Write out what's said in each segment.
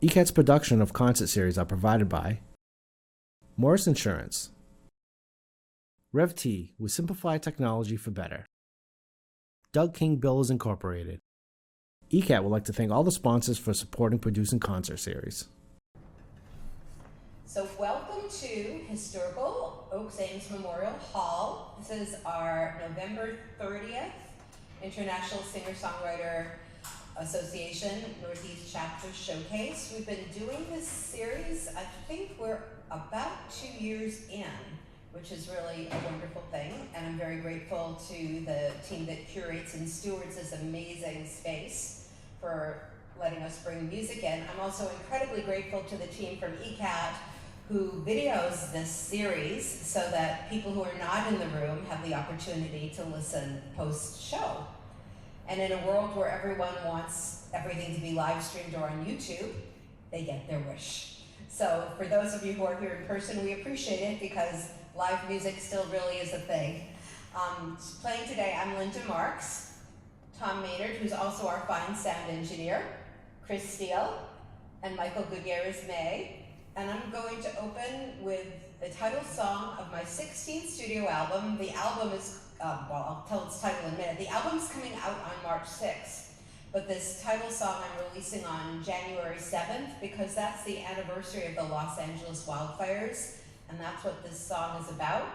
ECAT's production of concert series are provided by Morris Insurance, RevT with simplified technology for better, Doug King Builders Incorporated. ECAT would like to thank all the sponsors for supporting producing concert series. So welcome to Historical Oaks Ames Memorial Hall. This is our November 30th International Singer-Songwriter Association Northeast Chapter Showcase. We've been doing this series, I think we're about 2 years in, which is really a wonderful thing. And I'm very grateful to the team that curates and stewards this amazing space for letting us bring music in. I'm also incredibly grateful to the team from ECAT who videos this series so that people who are not in the room have the opportunity to listen post-show. And in a world where everyone wants everything to be live streamed or on YouTube, they get their wish. So for those of you who are here in person, we appreciate it because live music still really is a thing. Playing today, I'm Linda Marks, Tom Maynard, who's also our fine sound engineer, Chris Steele, and Michael Gutierrez-May. And I'm going to open with the title song of my 16th studio album. The album is, well, I'll tell its title in a minute. The album's coming out on March 6th, but this title song I'm releasing on January 7th because that's the anniversary of the Los Angeles wildfires, and that's what this song is about.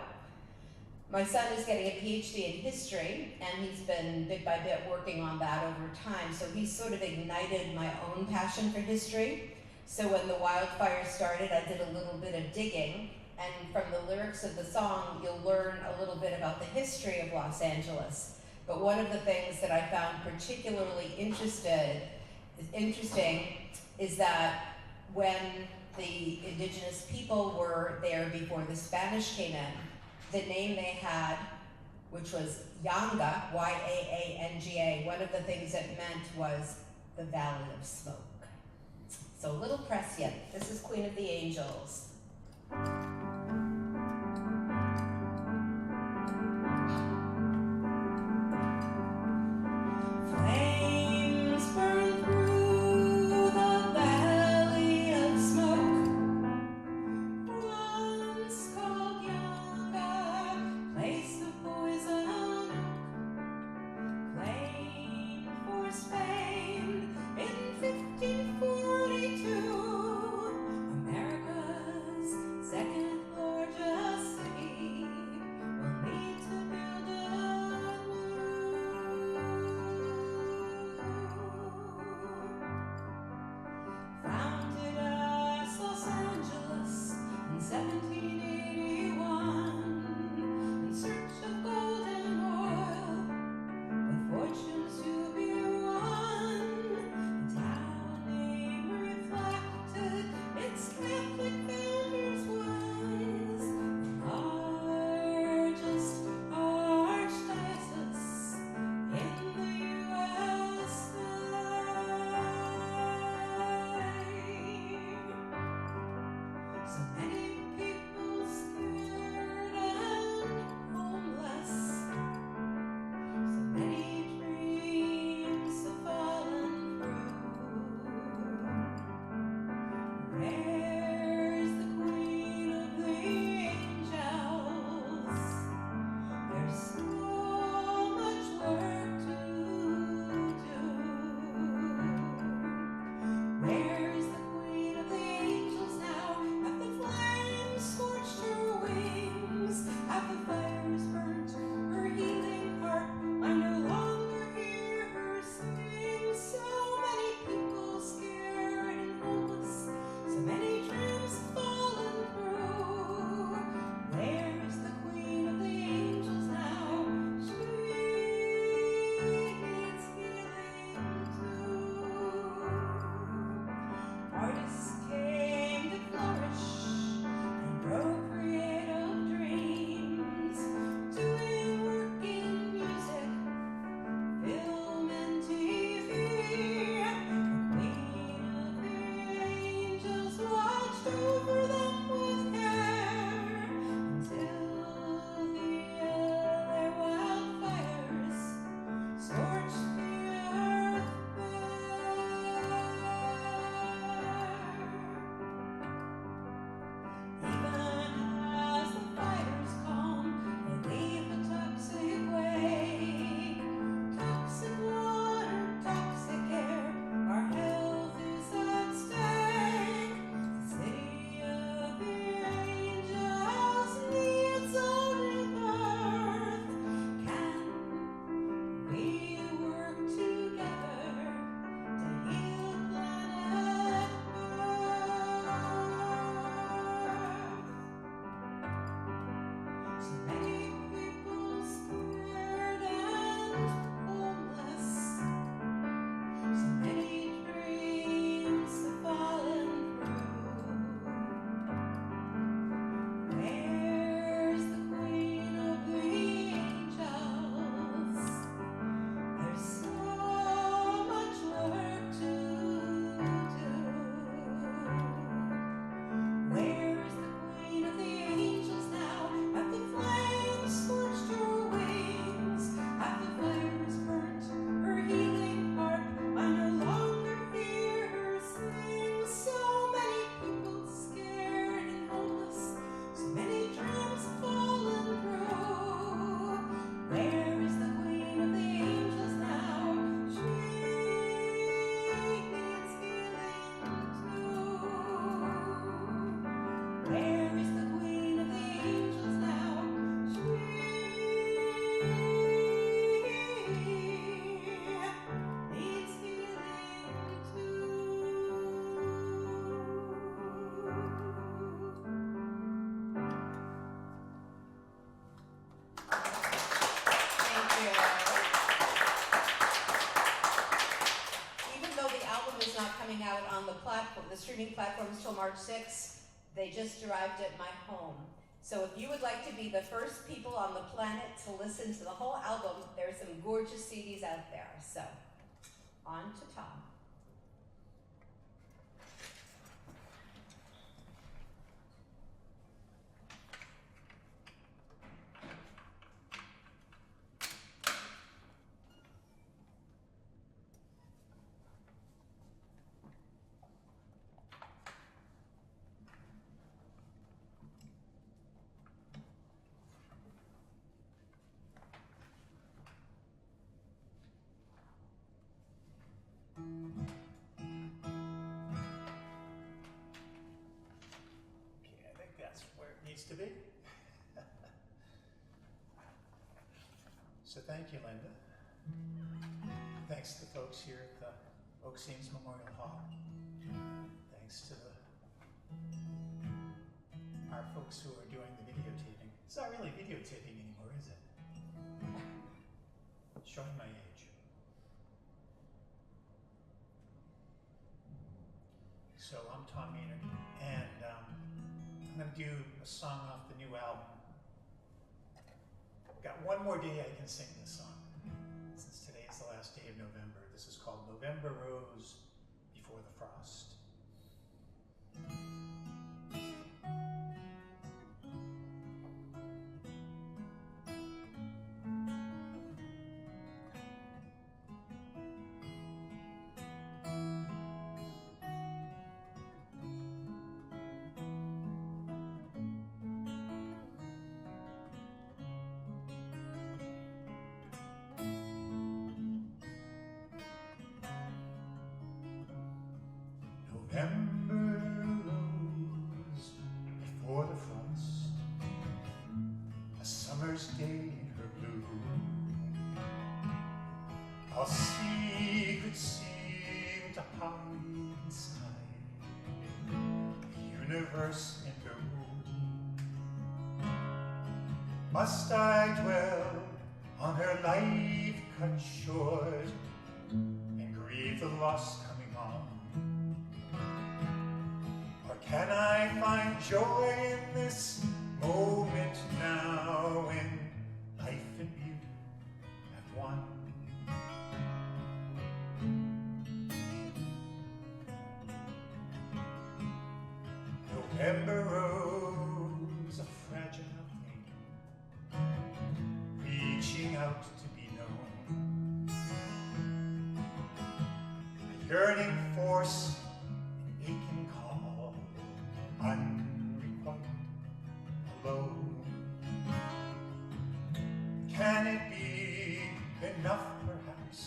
My son is getting a PhD in history, and he's been bit by bit working on that over time, so he's sort of ignited my own passion for history. So when the wildfire started, I did a little bit of digging, and from the lyrics of the song, you'll learn a little bit about the history of Los Angeles. But one of the things that I found particularly interesting is that when the indigenous people were there before the Spanish came in, the name they had, which was Yanga, Y-A-A-N-G-A, one of the things it meant was the Valley of Smoke. So a little prescient. This is Queen of the Angels. Flames burn through the Valley of Smoke, once called Yanga, place of poison oak, claimed for Spain in 1542, America's second largest city, will need to build anew. Founded as Los Angeles in 1781, in search of gold and oil, with fortunes to be won. The town name reflected its Catholic founders was the largest archdiocese in the USA. So many people scared and homeless, so many dreams have fallen through. Where's the Queen of the Angels? There's so much work to do. Where's the Queen of the Angels now? At the flag platform, the streaming platforms till March 6th. They just arrived at my home. So if you would like to be the first people on the planet to listen to the whole album, there's some gorgeous CDs out there. So, on to Tom. Okay, I think that's where it needs to be. So thank you, Linda. Thanks to the folks here at the Oak Sames Memorial Hall. Thanks to our folks who are doing the videotaping. It's not really videotaping anymore, is it? Showing my age. So I'm Tom Maynard, and I'm going to do a song off the new album. Got one more day I can sing this song, since today is the last day of November. This is called November Rose Before the Frost. November rose before the frost, a summer's day in her bloom. All secrets seem to hide inside the universe in her womb. Must I dwell on her life cut short and grieve the loss coming on? Can I find joy in this moment now when life and beauty have won? November rose, a fragile thing, reaching out to be known. A yearning force, an aching call, unrequited, alone. Can it be enough, perhaps?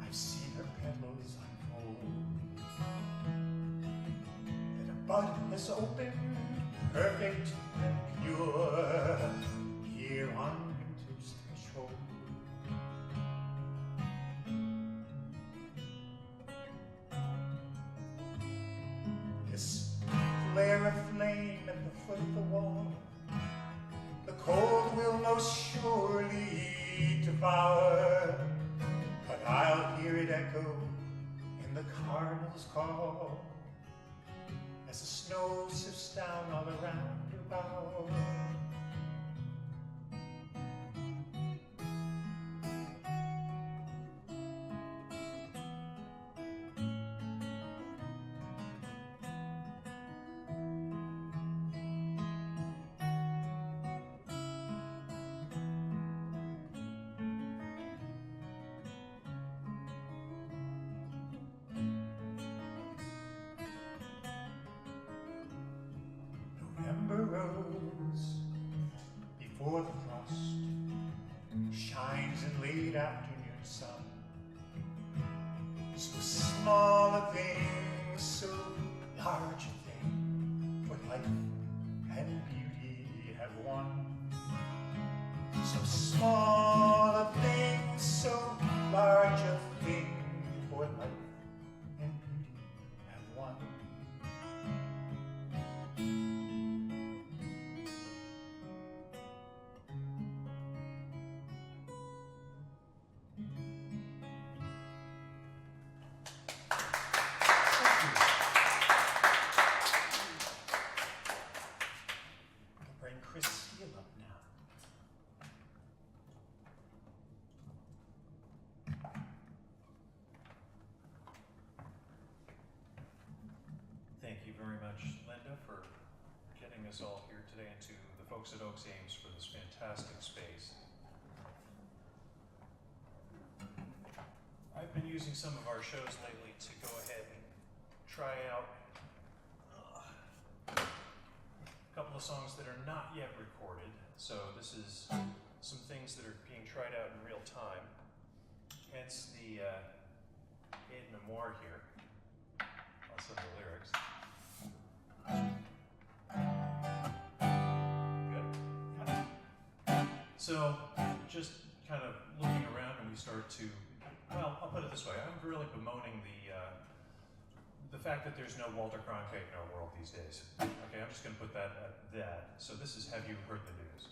I've seen her petals unfold. That a bud has opened, perfect and pure, here on winter's threshold. This flare of flame at the foot of the wall, the cold will most surely devour, but I'll hear it echo in the cardinal's call as the snow sifts down all around her bower. November rose before the frost shines in late afternoon sun. So small a thing, so large a thing, for life and beauty have won. So small a thing, so large a thing, for life and beauty have won. very much, Linda, for getting us all here today, and to the folks at Oaks Ames for this fantastic space. I've been using some of our shows lately to go ahead and try out a couple of songs that are not yet recorded. So this is some things that are being tried out in real time. Hence the aid memoir here. Also the lyrics. Good. So just kind of looking around, and we start to, well, I'll put it this way. I'm really bemoaning the fact that there's no Walter Cronkite in our world these days. Okay, I'm just going to put that at that. So this is Have You Heard the News?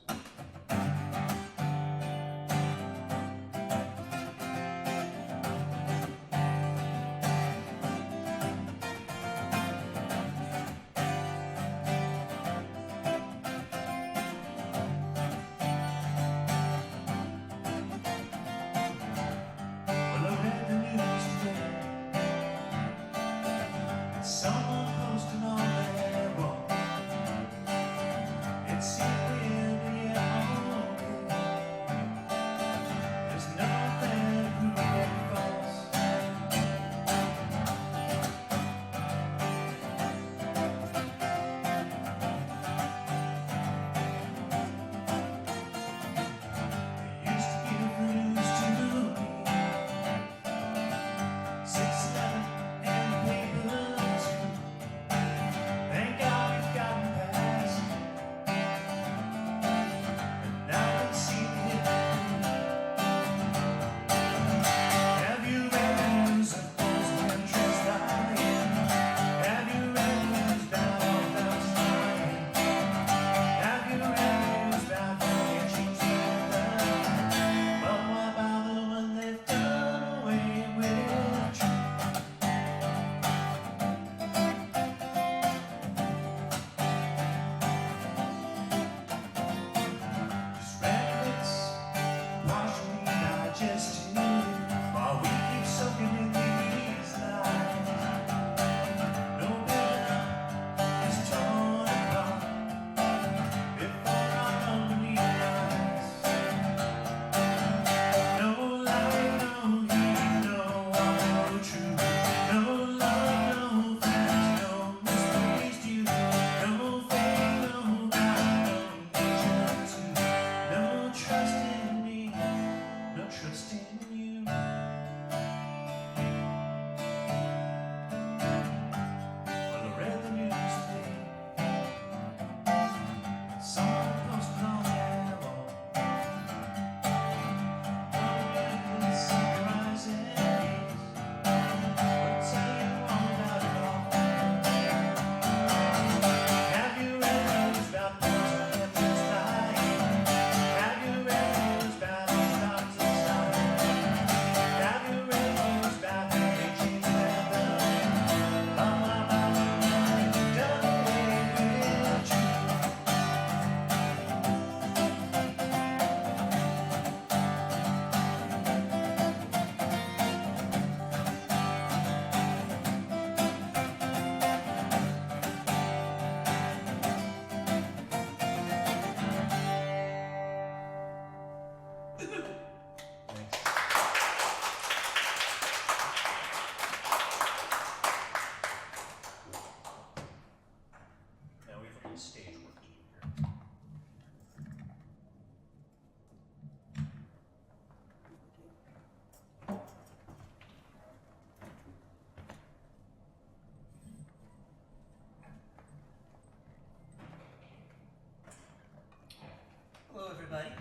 Hello, everybody.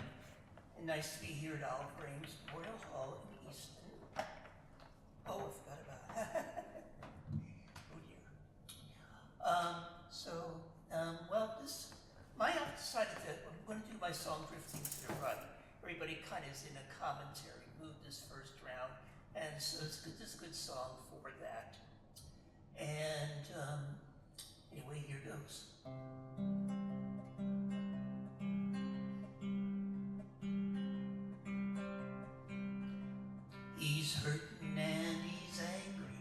And nice to be here at Olive Branch Memorial Hall in Easton. Oh, I forgot about it. Oh, dear. Well, my office decided that I'm going to do my song Drifting to the Right. Everybody kind of is in a commentary mood this first round, and so it's good. This is a good song for that. And anyway, here goes. He's hurting and he's angry.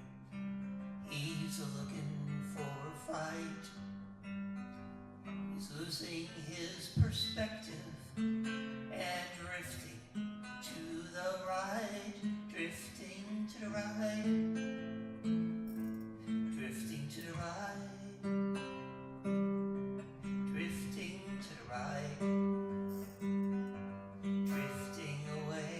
He's looking for a fight. He's losing his perspective and drifting to the right, drifting to the right, drifting to the right, drifting to the right, drifting away.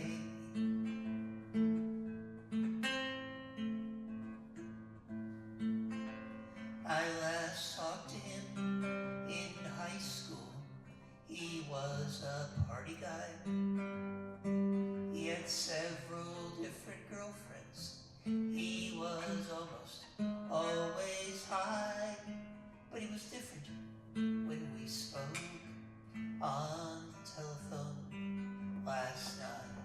I last talked to him in high school. He was a party guy. He had several different girlfriends. He was almost always high, but he was different when we spoke on the telephone last night.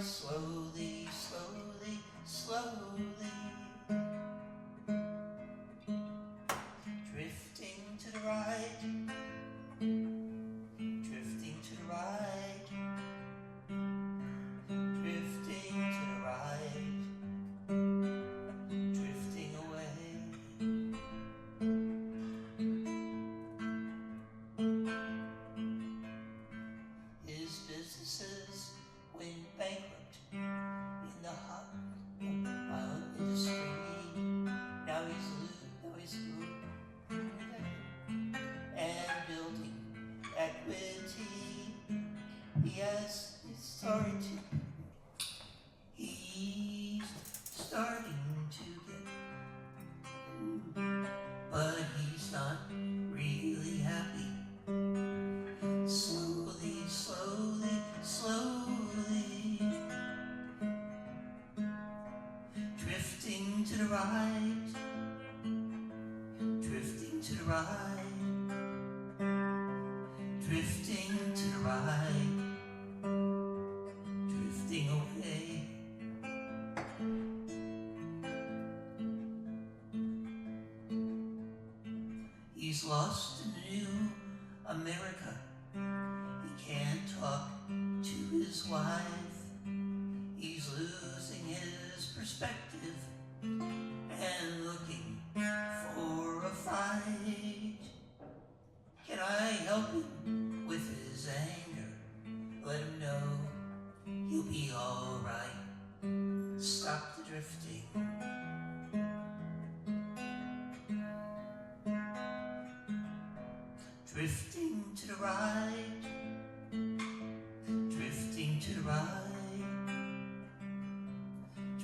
Slowly, slowly, slowly, drifting to the right, drifting to the right, drifting to the right, drifting away. His businesses went bankrupt in the hot industry. Now he's and building equity. Yes, he's starting to get, but he's not really happy. Slowly, slowly, slowly, drifting to the right, drifting to the right, drifting to the right, drifting away. He's lost in New America. He can't talk to his wife. He's losing his perspective and looking for a fight. Can I help him with his anger? Let him know he'll be alright. Stop the drifting. Drifting to the right, drifting to the right,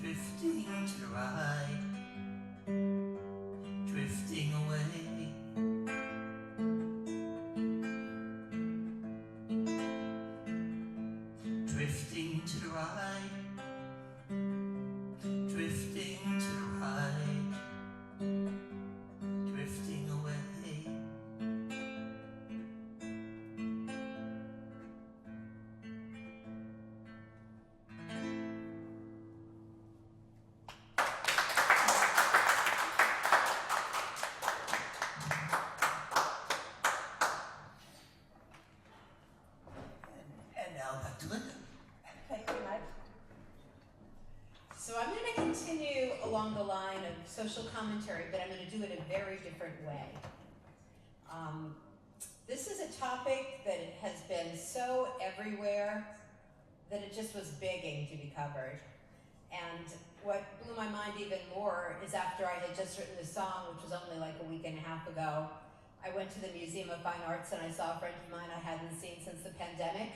drifting to the right, drifting away. Drifting to the right, drifting to the right, drifting away. And now back to Linda. Thank you, Mike. So I'm going to continue along the line of social commentary, but I'm going to do it a very different way. This is a topic that has been so everywhere that it just was begging to be covered. And what blew my mind even more is after I had just written this song, which was only like a week and a half ago, I went to the Museum of Fine Arts and I saw a friend of mine I hadn't seen since the pandemic.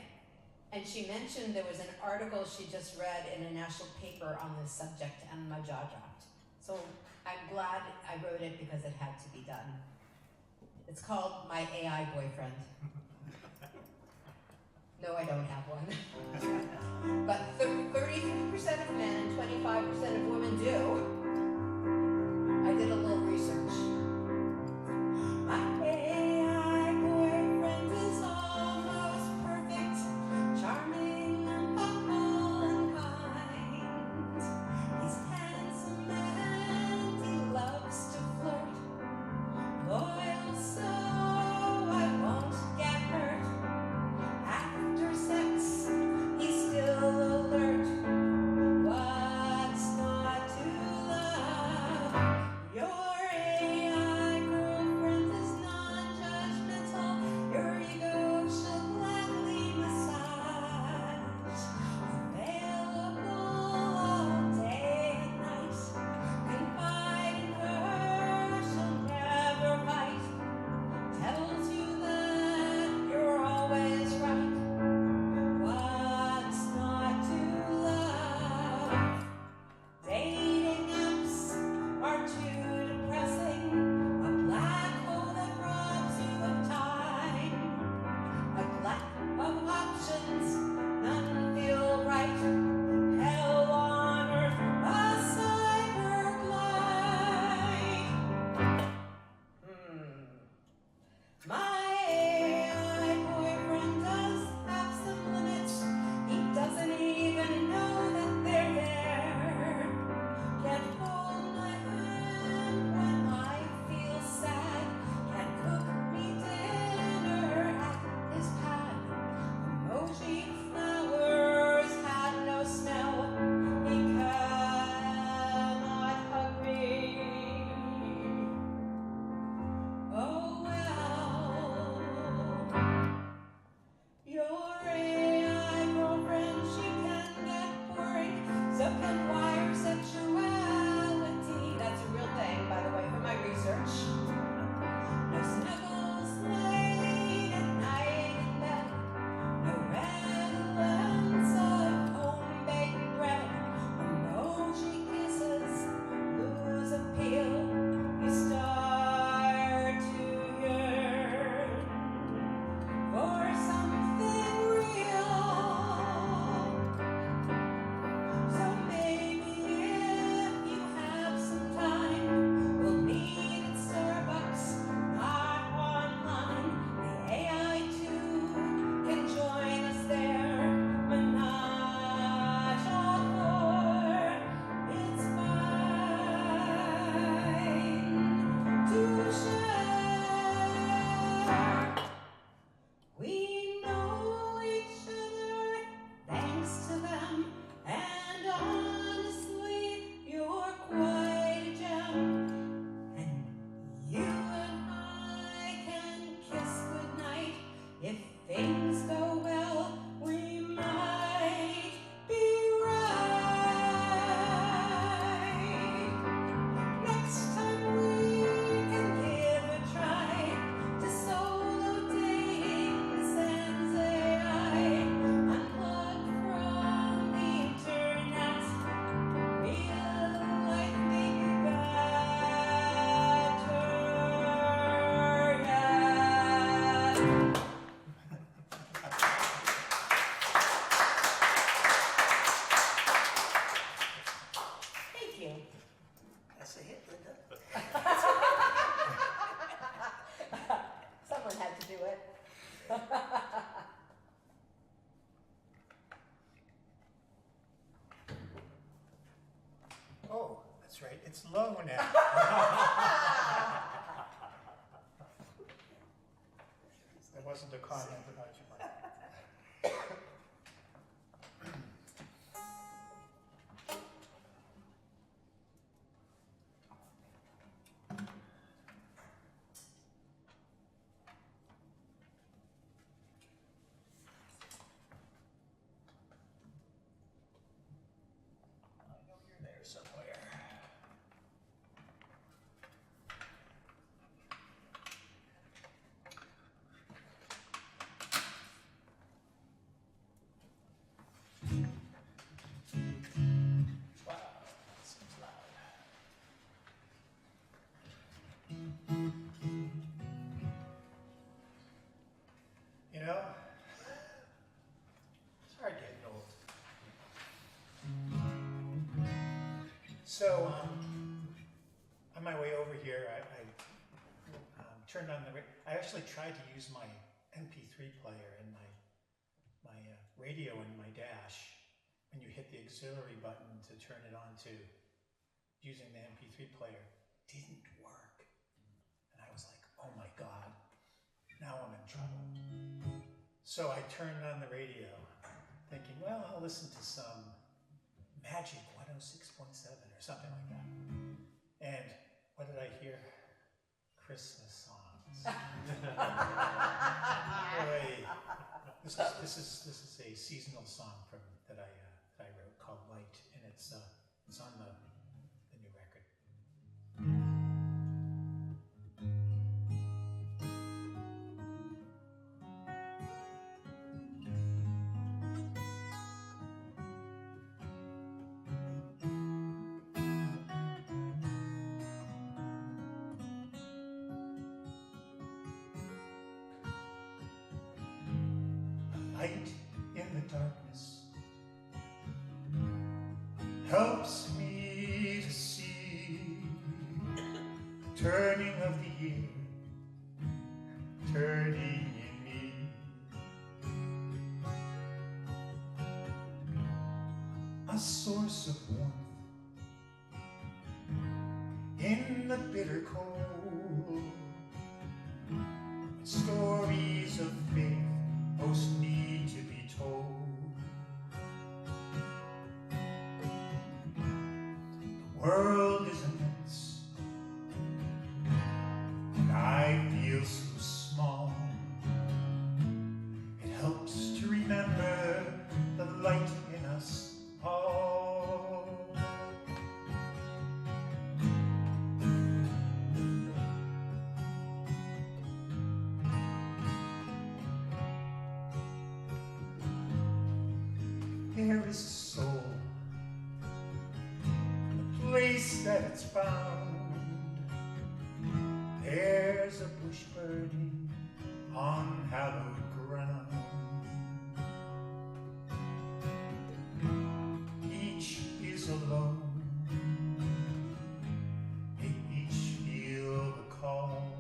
And she mentioned there was an article she just read in a national paper on this subject, and my jaw dropped. So I'm glad I wrote it because it had to be done. It's called My AI Boyfriend. No, I don't have one. But 33% of men and 25% of women do. I did a little research. My AI boyfriend is almost perfect, charming and thoughtful and kind. He's handsome and he loves to flirt, loyal so I won't get hurt. After sex, he's still alert. What's not to love? it, Linda. Someone had to do it. Oh, that's right, it's low now. That wasn't a comment about your mic. I know you're there somewhere. Wow, that seems loud. You know, it's hard getting old. So, on my way over here, I turned on the I actually tried to use my MP3 player and my radio in my dash. When you hit the auxiliary button to turn it on to using the MP3 player, didn't work. And I was like, oh my God, now I'm in trouble. So I turned on the radio, thinking, well, I'll listen to some Magic 106.7 or something like that. And what did I hear? Christmas songs. Boy, this is a seasonal song that I wrote called Light, and it's on the new record. Light in the darkness helps me to see turning of the year, turning in me. A source of warmth in the bitter cold. Stories of faith most need to be told. The world is immense, and I feel so small. It helps to remember the light in us all. There is a soul, a place that it's found. There's a bush burning on hallowed ground. Each is alone, they each feel the call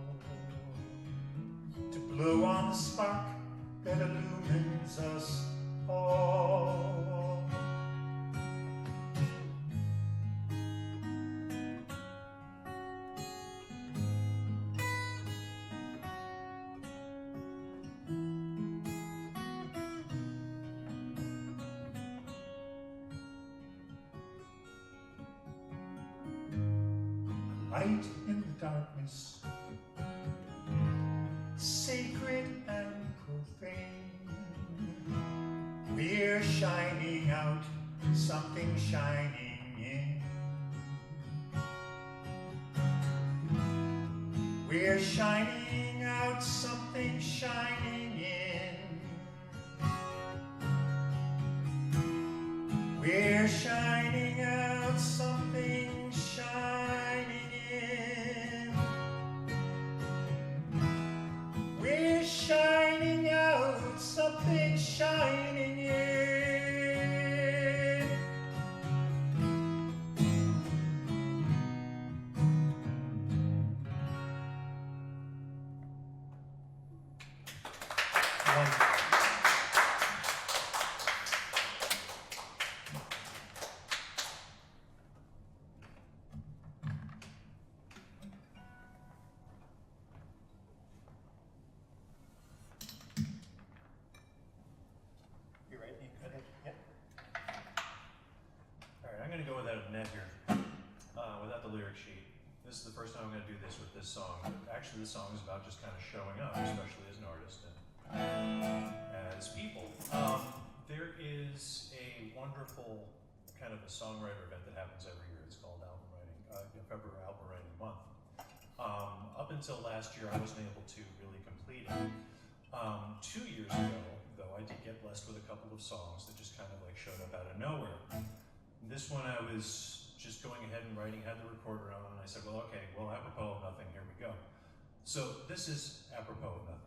to blow on the spark that illumines us all. Light in the darkness, sacred and profane. We're shining out something shining in. We're shining out something shining in. We're shining out something shining in. We're shining out something shining in. You ready? Go ahead. Yep. All right, I'm going to go without a net here, without the lyric sheet. This is the first time I'm going to do this with this song. Actually, this song is about just kind of showing up, especially as an artist and as people. There is a wonderful kind of a songwriter event that happens every year. It's called album writing, February Album Writing Month. Up until last year, I wasn't able to really complete it. 2 years ago, though, I did get blessed with a couple of songs that just kind of like showed up out of nowhere. This one I was just going ahead and writing, had the recorder on, and I said, well, okay, well, apropos of nothing, here we go. So this is apropos of nothing.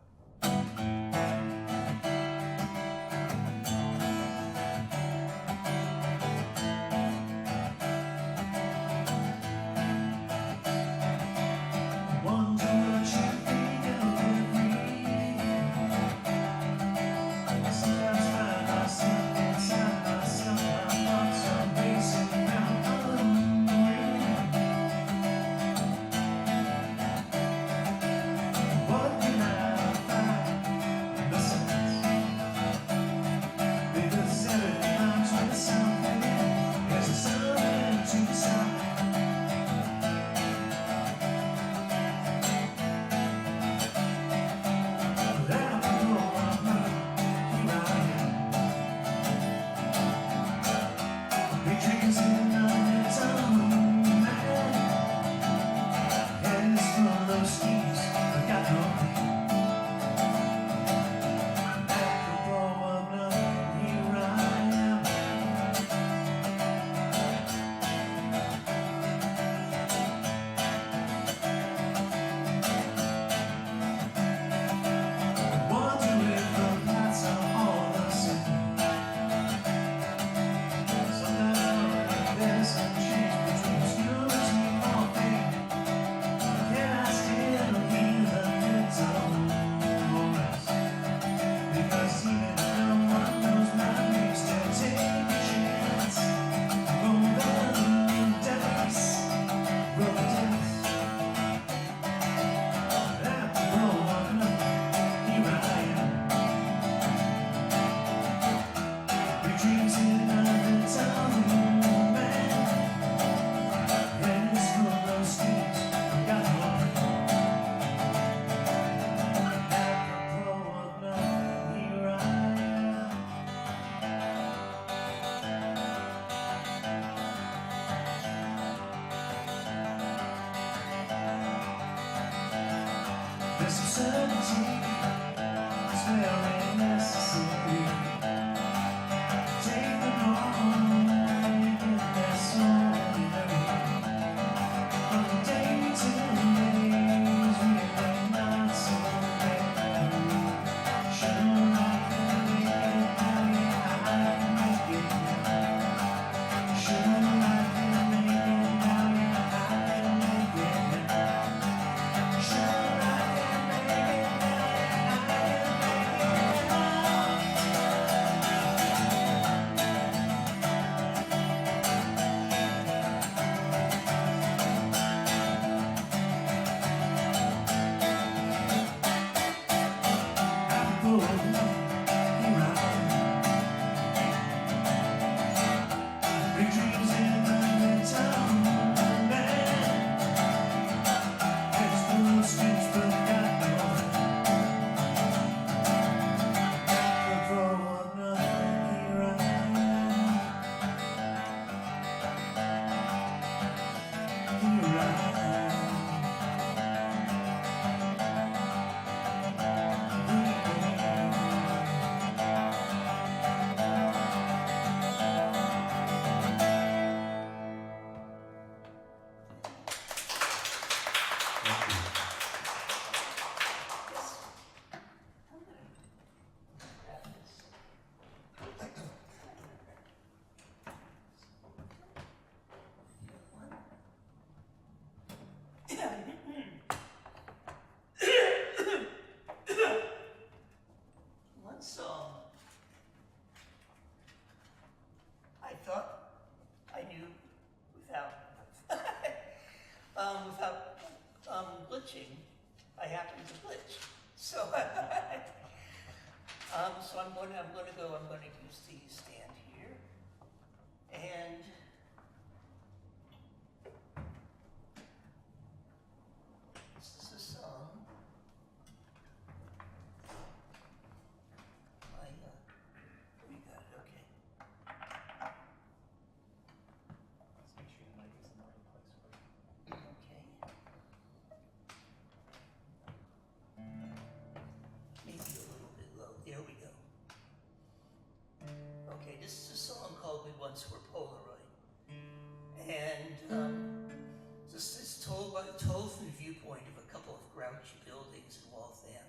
glitching, I happen to glitch. So, so I'm going to use the stand here, and this is a song. We got it, okay. Let's make sure the mic is in the right place for you. Okay. Maybe a little bit low. There we go. Okay, this is a song called We Once Were Polaroid. And this is told from the viewpoint of a couple of grouchy buildings in Waltham.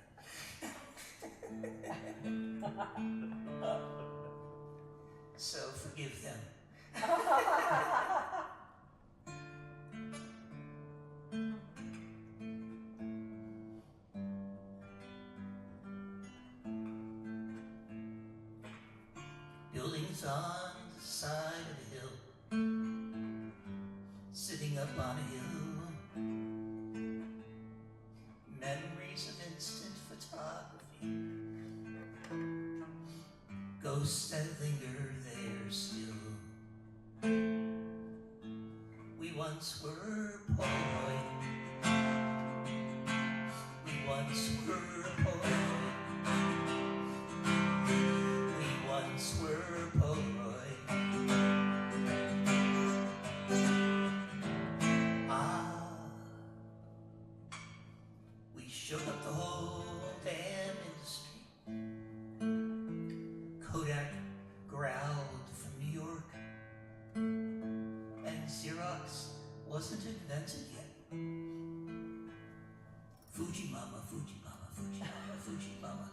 So forgive them. Buildings on the side of a hill, sitting up on a hill, memories of instant photography, ghosts that linger there still. We once were Polaroid. We once were Polaroid. We once were Polaroid. We shook up the whole damn industry. Kodak growled from New York, and Xerox wasn't invented yet. Fuji mama, Fuji mama, Fuji mama, Fuji mama.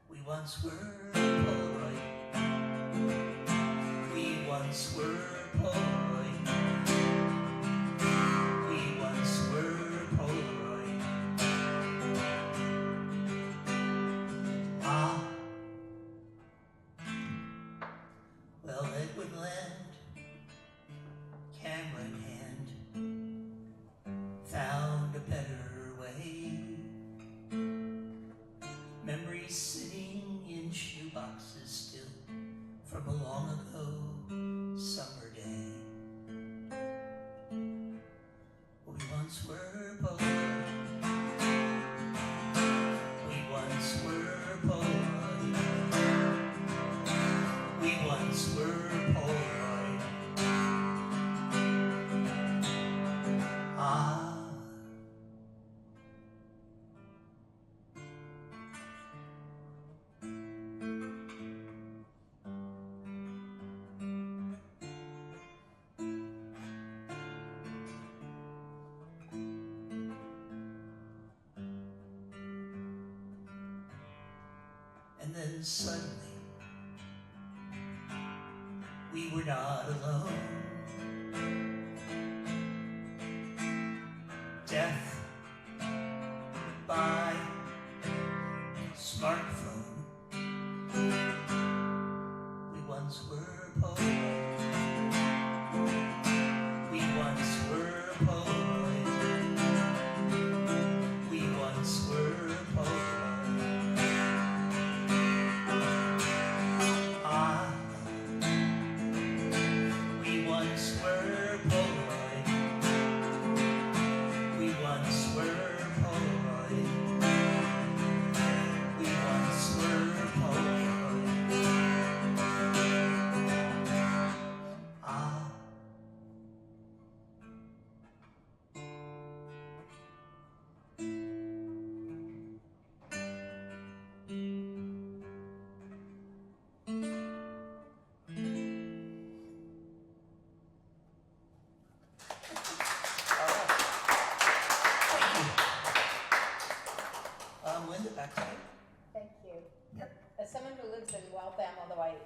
We once were Polaroid. We once were Polaroid. We once were Polaroid. Well, Edwin Land, camera in hand, found a better way. Memories sitting in shoeboxes still from a long ago summer day. We once were Polaroid. We once were Polaroid. We once were Polaroid. And then suddenly, we were not alone. Death by smartphone. We once were Polaroid. We once were Polaroid. We once were Polaroid. We once were Polaroid. We once were Polaroid. We once were Polaroid. Linda, back to you. Thank you. Yep. As someone who lives in Waltham, although I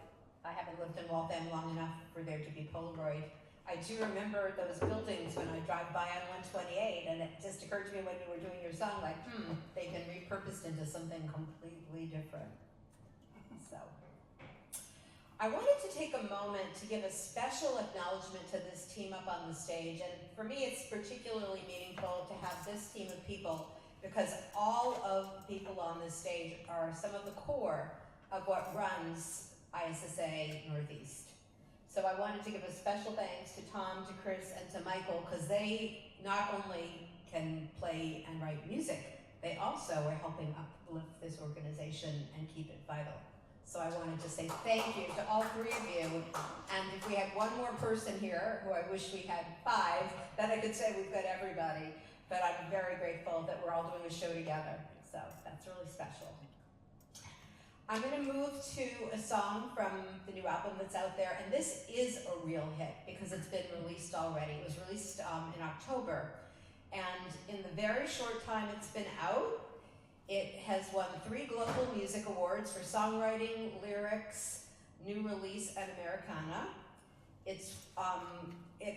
haven't lived in Waltham long enough for there to be Polaroid, I do remember those buildings when I drive by on 128, and it just occurred to me when you were doing your song, like, they've been repurposed into something completely different. So, I wanted to take a moment to give a special acknowledgement to this team up on the stage, and for me it's particularly meaningful to have this team of people because all of the people on this stage are some of the core of what runs ISSA Northeast. So I wanted to give a special thanks to Tom, to Chris, and to Michael, because they not only can play and write music, they also are helping uplift this organization and keep it vital. So I wanted to say thank you to all three of you. And if we had one more person here, who I wish we had 5, then I could say we've got everybody. But I'm very grateful that we're all doing a show together. So that's really special. I'm gonna move to a song from the new album that's out there. And this is a real hit because it's been released already. It was released in October. And in the very short time it's been out, it has won 3 Global Music Awards for songwriting, lyrics, new release, and Americana. It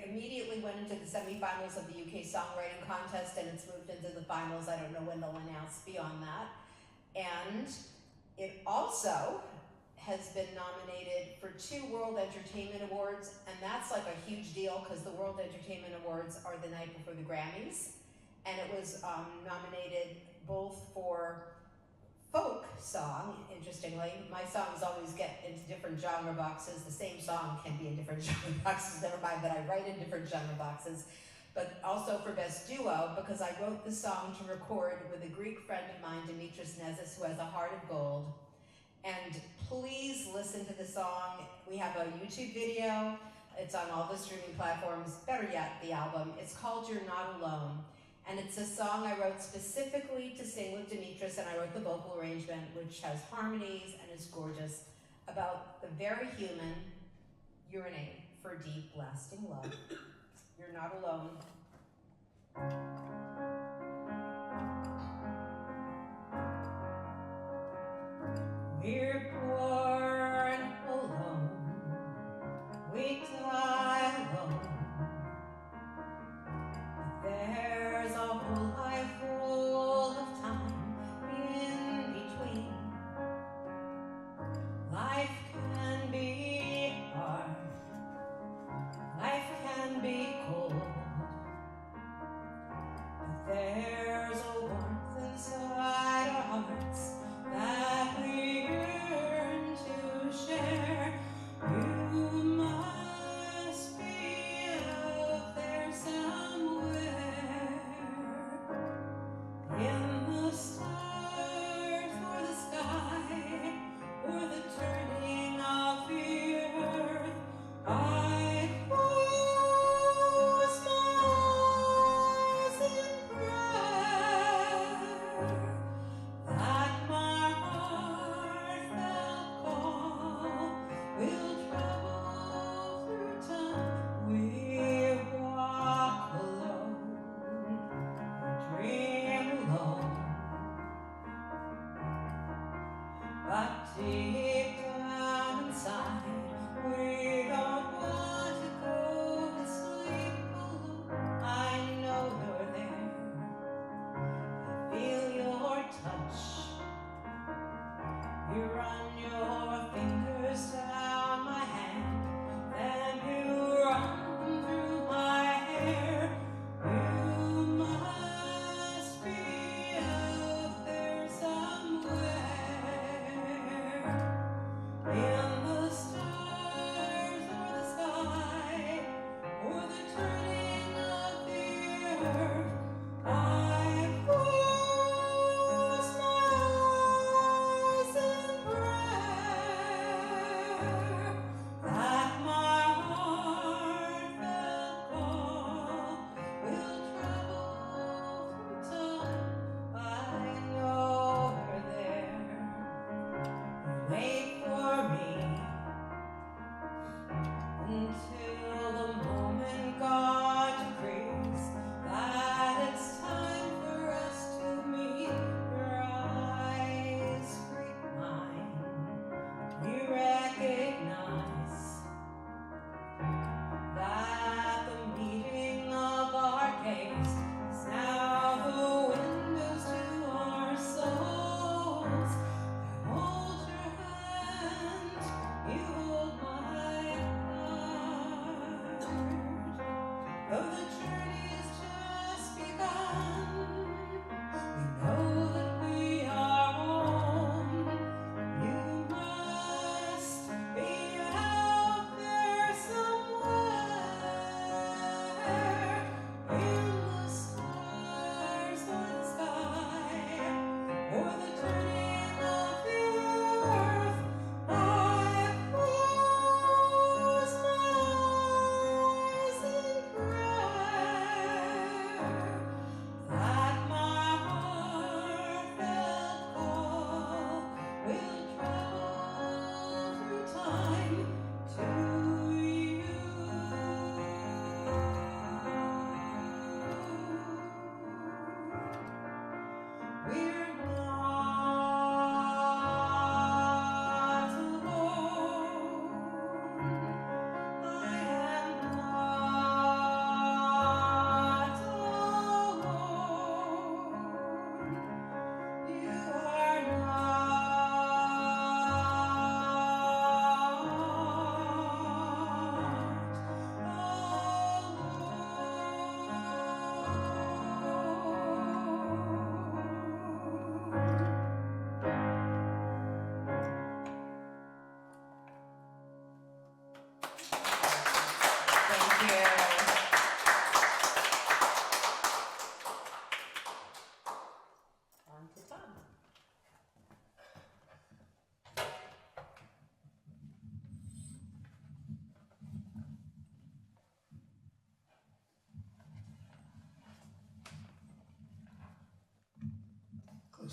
immediately went into the semifinals of the UK Songwriting Contest, and it's moved into the finals. I don't know when they'll announce beyond that. And it also has been nominated for 2 World Entertainment Awards, and that's like a huge deal because the World Entertainment Awards are the night before the Grammys. And it was nominated both for folk song, interestingly. My songs always get into different genre boxes. The same song can be in different genre boxes, never mind that I write in different genre boxes. But also for Best Duo, because I wrote the song to record with a Greek friend of mine, Dimitris Nezis, who has a heart of gold. And please listen to the song. We have a YouTube video. It's on all the streaming platforms. Better yet, the album. It's called You're Not Alone. And it's a song I wrote specifically to sing with Dimitris, and I wrote the vocal arrangement, which has harmonies and is gorgeous, about the very human yearning for deep, lasting love. You're not alone. We're born alone, we die alone. There's a whole life full of time in between. Life can be hard, life can be cold, but there's a warmth inside our hearts that we yearn to share. You must be out there somewhere, in the stars or the sky, or the turning of the earth. I close my eyes and pray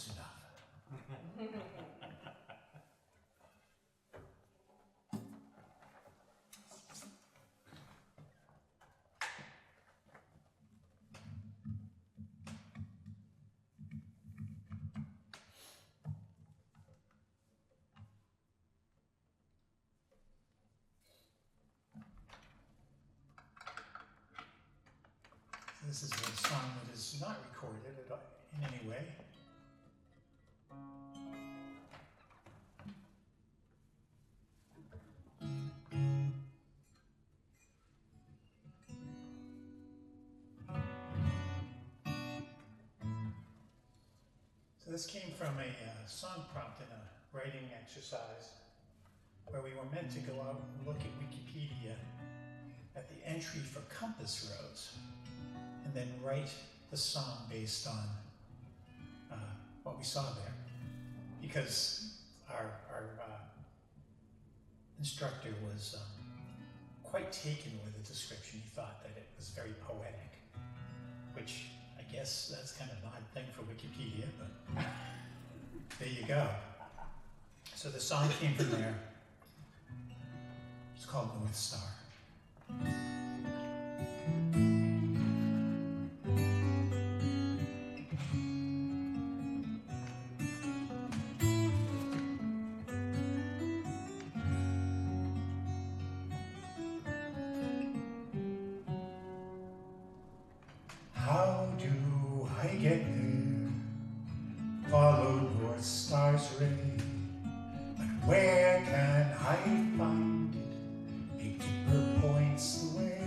Close enough. This is a song that is not recorded in any way. So this came from a song prompt in a writing exercise where we were meant to go out and look at Wikipedia at the entry for compass roads, and then write the song based on what we saw there. Because our instructor was quite taken with the description. He thought that it was very poetic, which I guess that's kind of an odd thing for Wikipedia, but there you go. So the song came from there. It's called North Star. How do I get there? Follow North Star's ray. But where can I find it? A deeper points the way.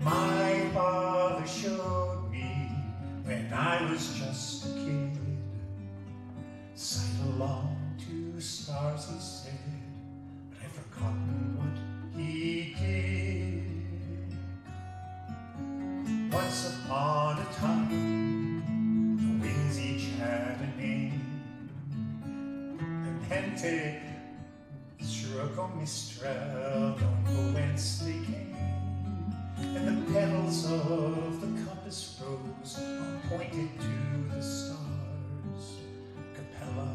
My father showed me when I was just a kid. Sight along to stars, he said, but I've forgotten what he did. Once upon a time, the winds each had a name. The Pente, Scirocco, Mistral, don't know whence they came. And the petals of the compass rose are pointed to the stars. Capella,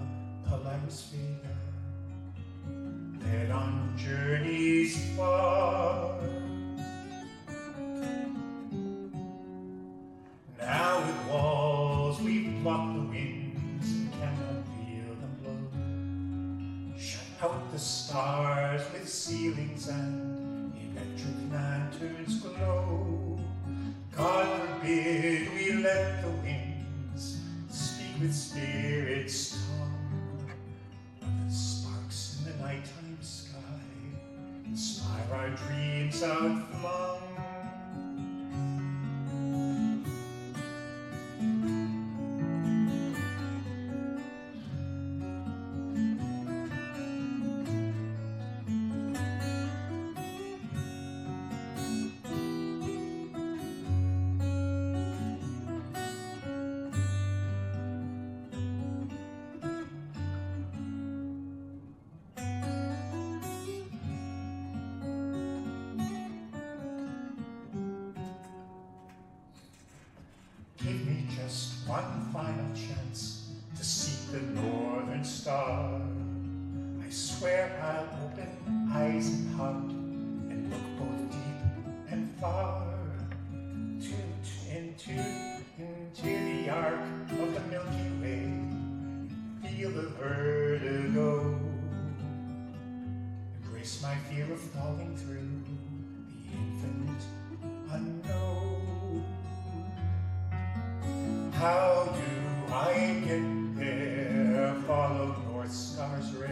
Polaris, Vega, led on journeys far. Now with walls we've blocked the winds and cannot feel them blow. Shut out the stars with ceilings and electric lanterns glow. God forbid we let the winds speak with spirits' tongue, or the sparks in the nighttime sky inspire our dreams outflung. Give me just one final chance to seek the northern star. I swear I'll open eyes and heart and look both deep and far into the arc of the Milky Way. Feel the vertigo. Embrace my fear of falling through the infinite unknown. How do I get there? Follow North Star's ray.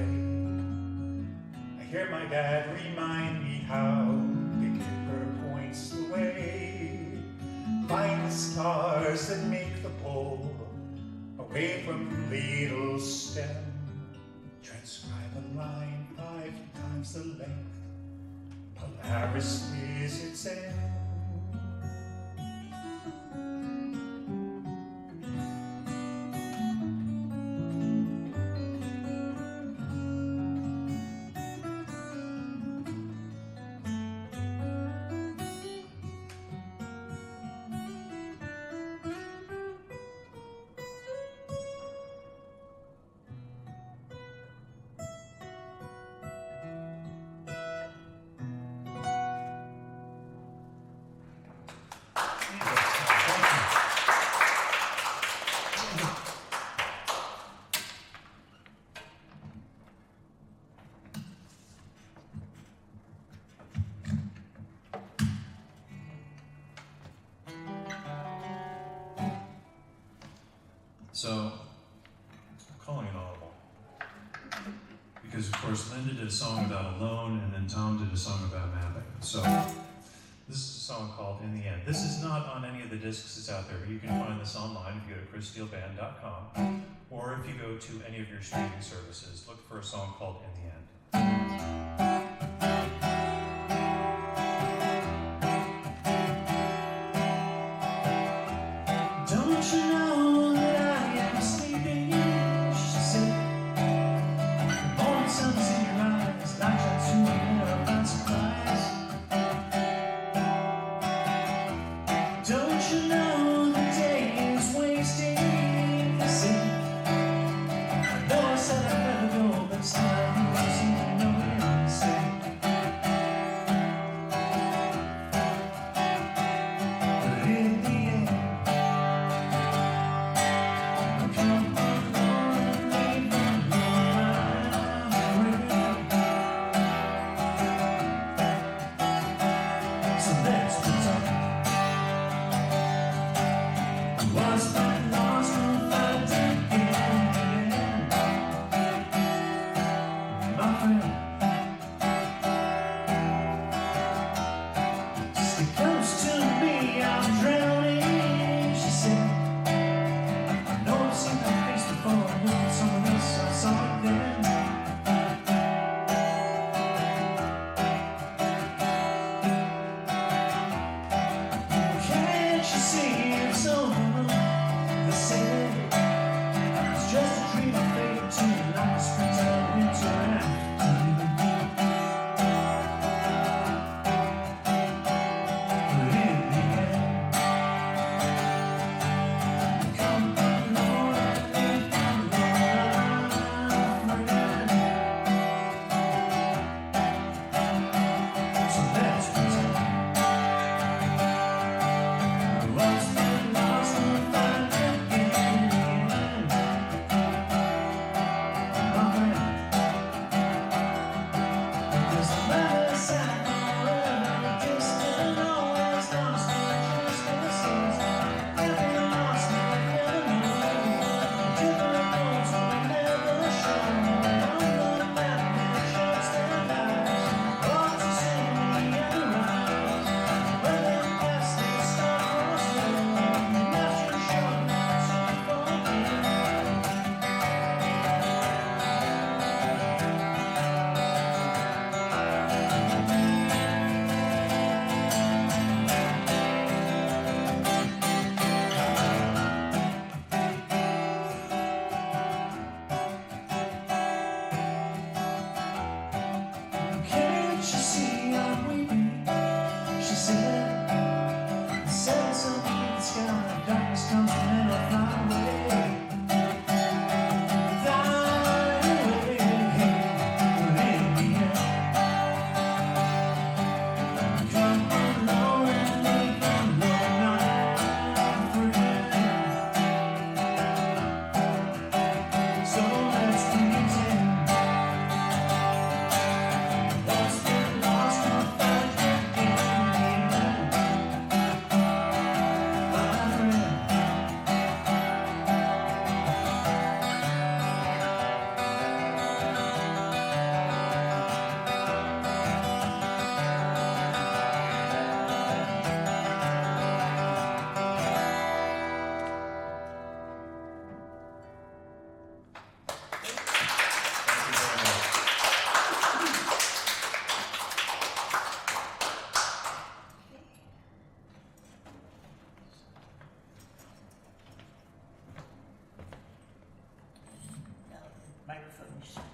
I hear my dad remind me how the Kipper points the way. Find the stars that make the pole away from the ladle stem. Transcribe a line 5 times the length. Polaris is its end. So, I'm calling it audible. Because, of course, Linda did a song about alone, and then Tom did a song about mapping. So, this is a song called In the End. This is not on any of the discs that's out there, but you can find this online if you go to chrissteelband.com, or if you go to any of your streaming services, look for a song called In the End. Don't you know that I am sleeping? She said, the morning sun's in your eyes, like that to me by surprise. Don't you know the day is wasting? I said, I know I said I'd never go, but still I seem to know what I said. But in the end,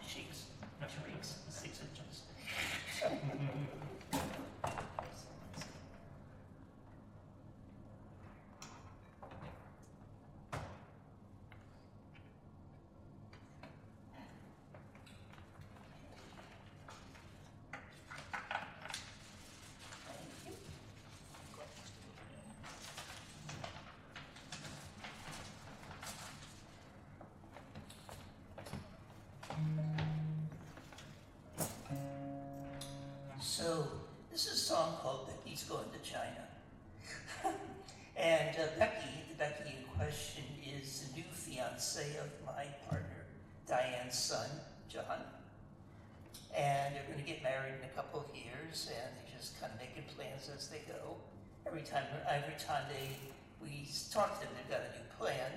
shakes 6 inches. So, this is a song called Becky's Going to China. And the Becky in question is the new fiance Diane's son, John. And they're going to get married in a couple of years, and they're just kind of making plans as they go. Every time we talk to them, they've got a new plan.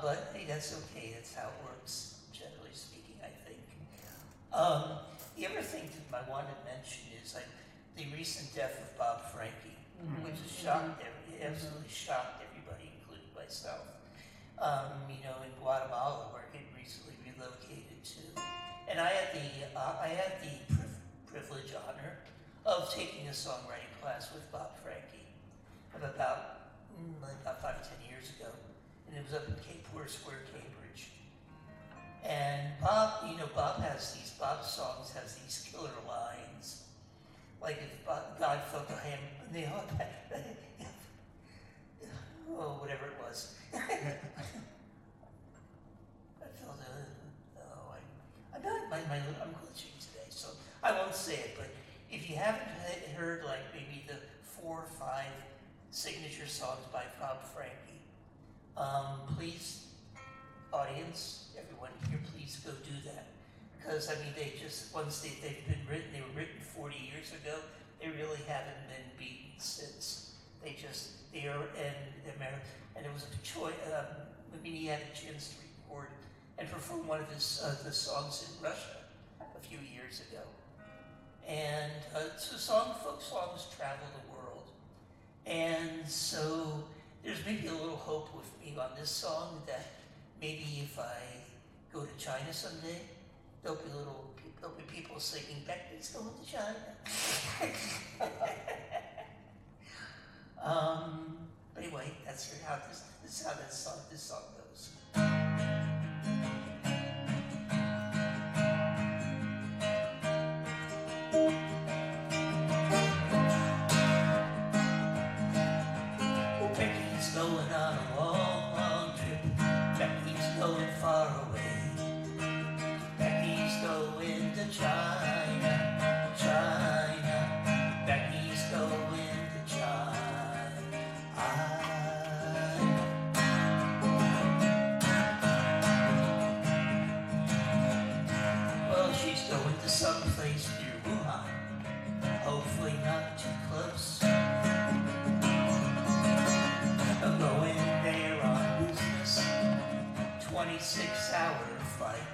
But hey, that's okay. That's how it works, generally speaking, I think. The other thing that I wanted to mention is the recent death of Bob Franke, which has absolutely shocked everybody, including myself. In Guatemala, where he recently relocated to, and I had the privilege, honor of taking a songwriting class with Bob Franke about 5 or 10 years ago, and it was up in Cape Poor Square, Cambridge. And Bob songs has these killer lines, like if God felt a hand, whatever it was. I'm glitching today, so I won't say it, but if you haven't heard like maybe the 4 or 5 signature songs by Bob Franke, please, audience, everyone here, please go do that. Because, they just, once they've been written, they were written 40 years ago, they really haven't been beaten since. And it was a choice, he had a chance to record and perform one of his the songs in Russia a few years ago. And folk songs travel the world. And so there's maybe a little hope with me on this song that maybe if I go to China someday, there'll be people singing, "Becky's going to China." But anyway, this is how this song goes. Becky's going on a long, long trip. Becky's going far away. Becky's going to China, China. Becky's going to China. Well, she's going to someplace near Wuhan. Hopefully not too close. I'm going there on business. 26-hour flight.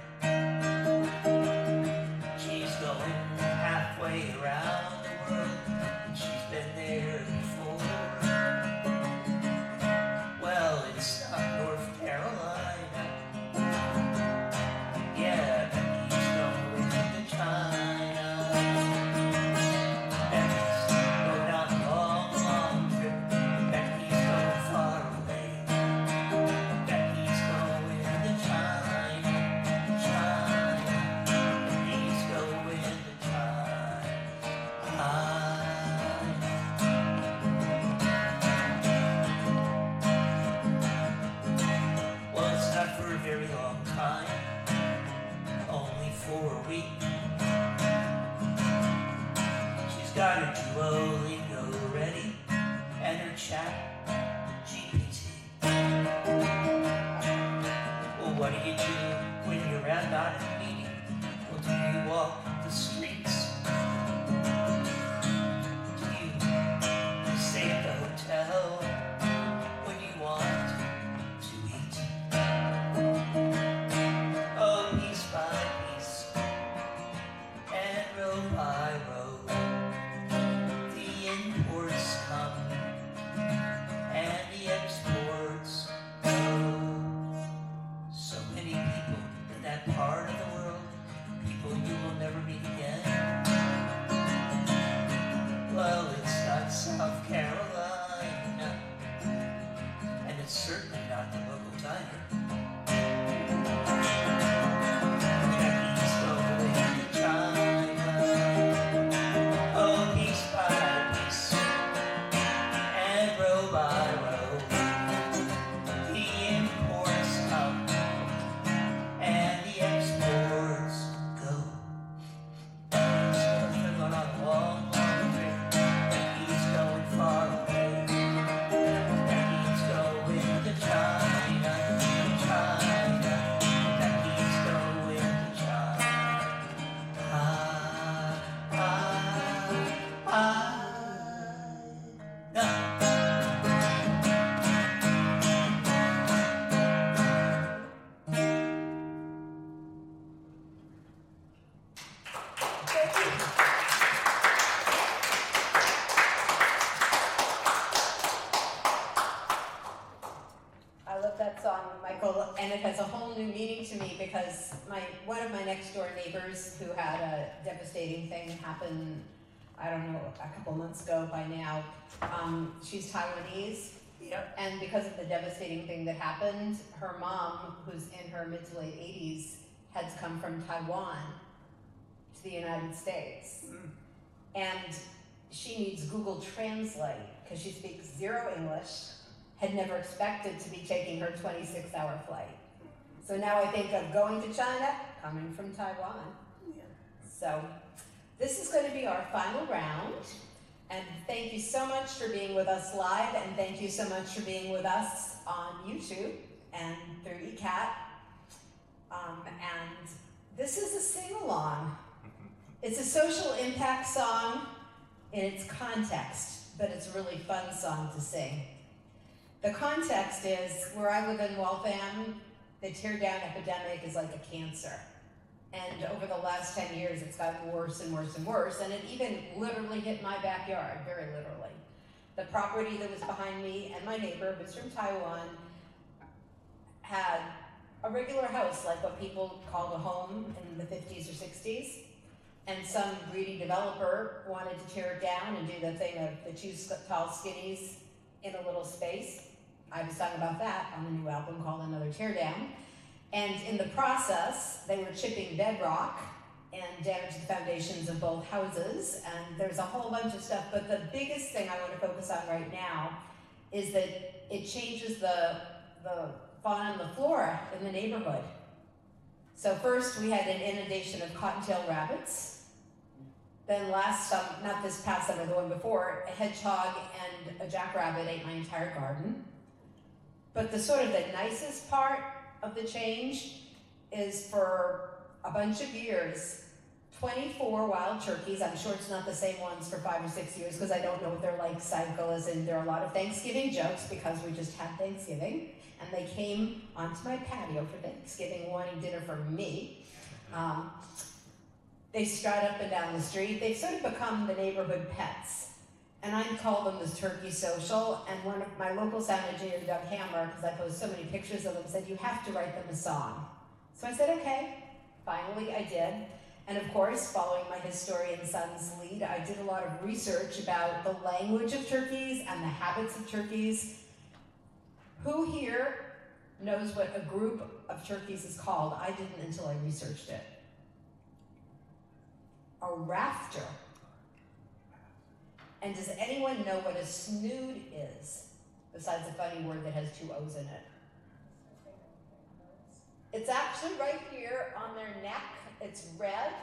She's going halfway around the world, and she's been there before. Well, it's not North Carolina. Yeah, Becky's going to China. Becky's going on a long, long trip. Becky's going far away. Becky's going to China, China. Becky's going to China. Well, it's not for a very long time, only for a week. She's got her Duolingo ready and her chat GPT. Well, what do you do when you're out not in a meeting? Well, do you walk the streets? Do you stay at the hotel when you want to eat? Oh, piece by piece, and row by row, the imports come and the exports go. So many people in that part of the world, people you will never meet again. Well, it's not South Carolina, and it's certainly not the local diner. Becky's going to China. Oh, piece by piece, and row by row, the imports come and the exports go. Becky's going on a long, long trip. Becky's going far away. Becky's going to China, China. Michael, and it has a whole new meaning to me because one of my next door neighbors who had a devastating thing happen, I don't know, a couple months ago by now, she's Taiwanese. Yep. And because of the devastating thing that happened, her mom, who's in her mid to late 80s, had come from Taiwan to the United States. And she needs Google Translate because she speaks zero English, had never expected to be taking her 26-hour flight. So now I think of going to China, coming from Taiwan. Yeah. So this is going to be our final round. And thank you so much for being with us live, and thank you so much for being with us on YouTube and through ECAT. And this is a sing-along. It's a social impact song in its context, but it's a really fun song to sing. The context is, where I live in Waltham, the tear-down epidemic is like a cancer. And over the last 10 years, it's gotten worse and worse and worse, and it even literally hit my backyard, very literally. The property that was behind me and my neighbor, who's from Taiwan, had a regular house, like what people called a home in the 50s or 60s, and some greedy developer wanted to tear it down and do the thing of the two tall skinnies in a little space. I was talking about that on the new album called Another Teardown. And in the process, they were chipping bedrock and damaged the foundations of both houses. And there's a whole bunch of stuff, but the biggest thing I want to focus on right now is that it changes the fauna and the flora in the neighborhood. So first we had an inundation of cottontail rabbits. Then last summer, not this past summer, the one before, a hedgehog and a jackrabbit ate my entire garden. But the sort of the nicest part of the change is, for a bunch of years, 24 wild turkeys. I'm sure it's not the same ones for 5 or 6 years because I don't know what their life cycle is, and there are a lot of Thanksgiving jokes because we just had Thanksgiving, and they came onto my patio for Thanksgiving wanting dinner from me. They strut up and down the street. They've sort of become the neighborhood pets. And I call them this turkey social, and one of my local sound engineer, Doug Hammer, because I post so many pictures of them, said, you have to write them a song. So I said, okay. Finally, I did. And of course, following my historian son's lead, I did a lot of research about the language of turkeys and the habits of turkeys. Who here knows what a group of turkeys is called? I didn't until I researched it. A rafter. And does anyone know what a snood is, besides a funny word that has 2 O's in it? It's actually right here on their neck. It's red,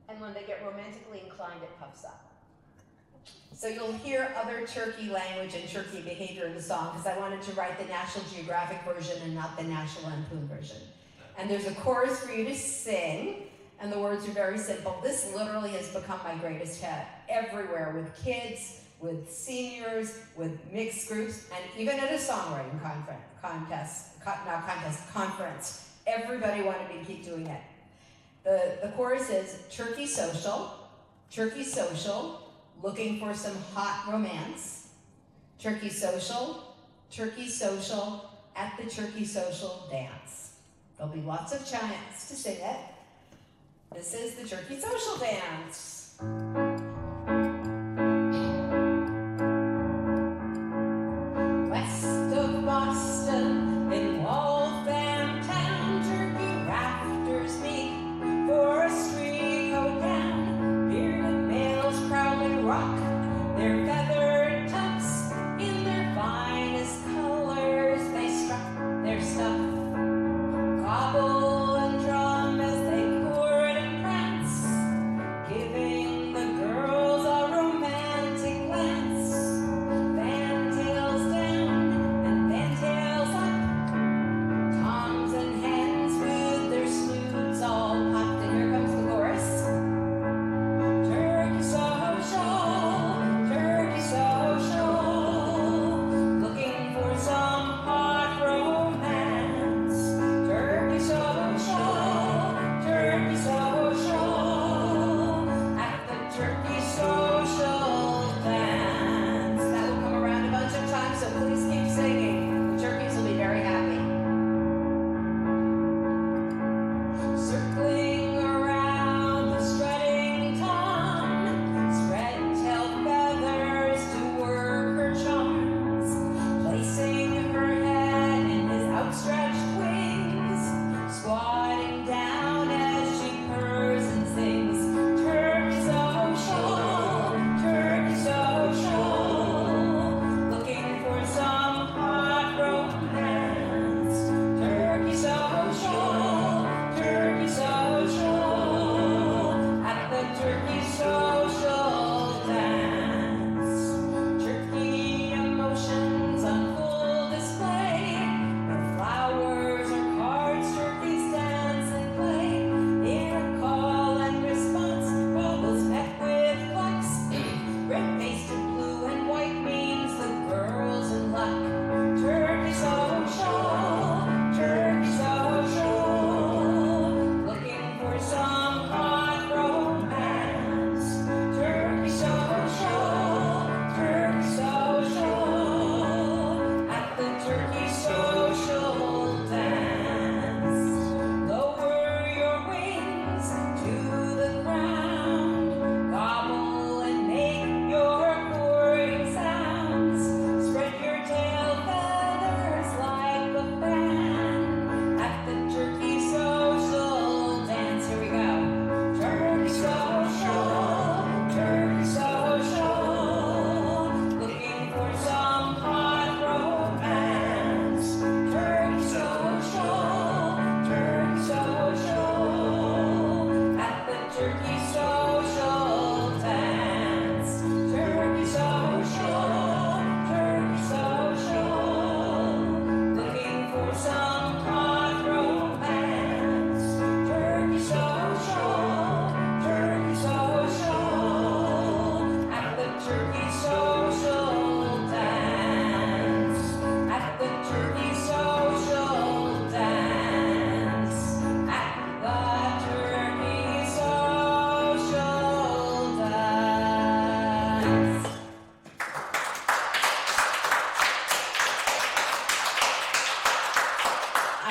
and when they get romantically inclined, it puffs up. So you'll hear other turkey language and turkey behavior in the song, because I wanted to write the National Geographic version and not the National Lampoon version. And there's a chorus for you to sing, and the words are very simple. This literally has become my greatest hit everywhere, with kids, with seniors, with mixed groups, and even at a songwriting conference. Everybody wanted me to keep doing it. The chorus is turkey social, looking for some hot romance. Turkey social, at the turkey social dance. There'll be lots of chants to sing it. This is the turkey social dance. West of Boston, in Waltham town, turkey rafters meet for a spree go down. Bearded males proudly rock their feathered tops. In their finest colors they strut their stuff. Gobble and drum as they chord and prance, giving the girl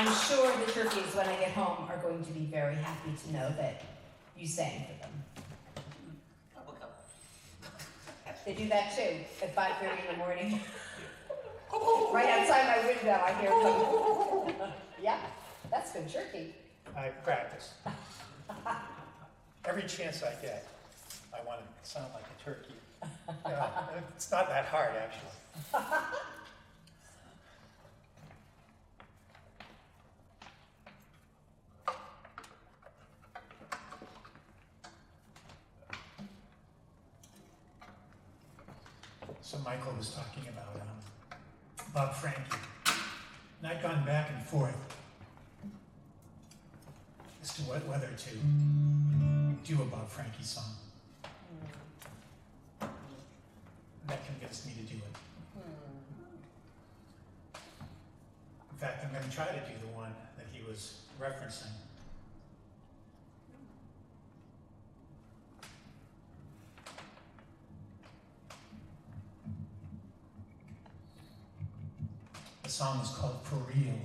I'm sure the turkeys, when I get home, are going to be very happy to know that you sang for them. They do that too, at 5:30 in the morning. Right outside my window, I hear them. Yeah, that's good turkey. I practice. Every chance I get, I want to sound like a turkey. It's not that hard, actually. So Michael was talking about Bob Franke, and I'd gone back and forth as to whether to do a Bob Franke song. And that convinced me to do it. In fact, I'm going to try to do the one that he was referencing. The song is called For Real.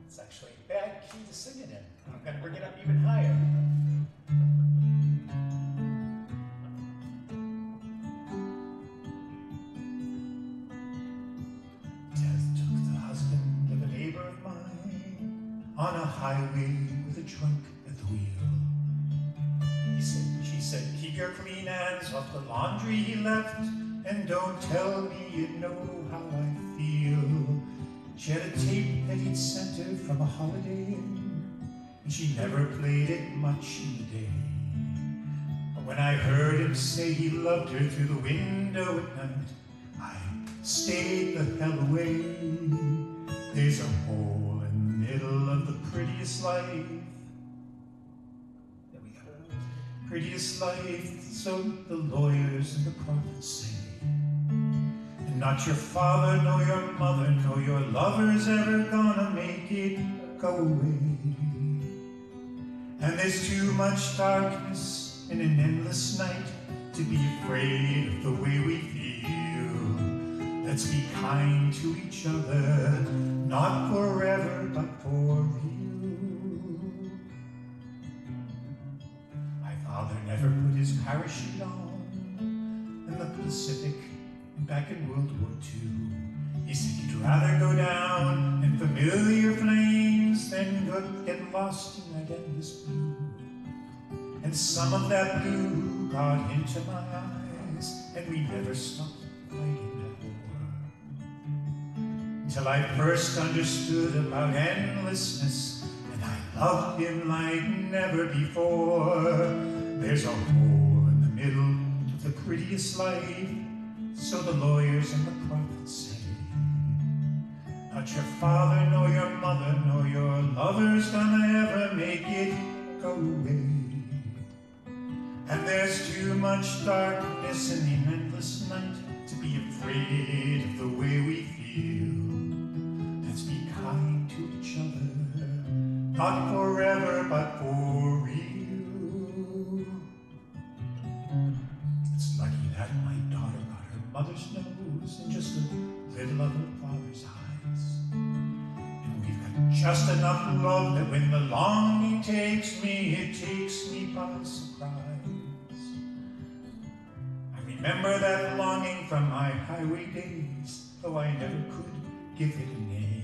It's actually a bad key to sing it in. I'm going to bring it up even higher. Death took the husband of a neighbor of mine on a highway with a drunk at the wheel. She said, keep your clean hands off the laundry he left, and don't tell me you know how I feel. She had a tape that he'd sent her from a holiday, and she never played it much in the day. But when I heard him say he loved her through the window at night, I stayed the hell away. There's a hole in the middle of the prettiest life. There we go. Prettiest life, so the lawyers and the prophets say. And not your father, nor your mother, nor your lover's ever gonna make it go away. And there's too much darkness in an endless night to be afraid of the way we feel. Let's be kind to each other, not forever, but for real. My father never put his parachute on in the Pacific back in World War II. He said he'd rather go down in familiar flames than get lost in that endless blue. And some of that blue got into my eyes, and we never stopped fighting that war. Until I first understood about endlessness, and I loved him like never before. There's a hole in the middle of the prettiest life, so the lawyers and the prophets say. Not your father, nor your mother, nor your lover's gonna ever make it go away. And there's too much darkness in the endless night to be afraid of the way we feel. Let's be kind to each other, not forever, but for real. It's lucky that my daughter got her mother's nose and just a little of her father's eyes. And we've got just enough love that when the longing takes me, it takes me by surprise. I remember that longing from my highway days, though I never could give it a name.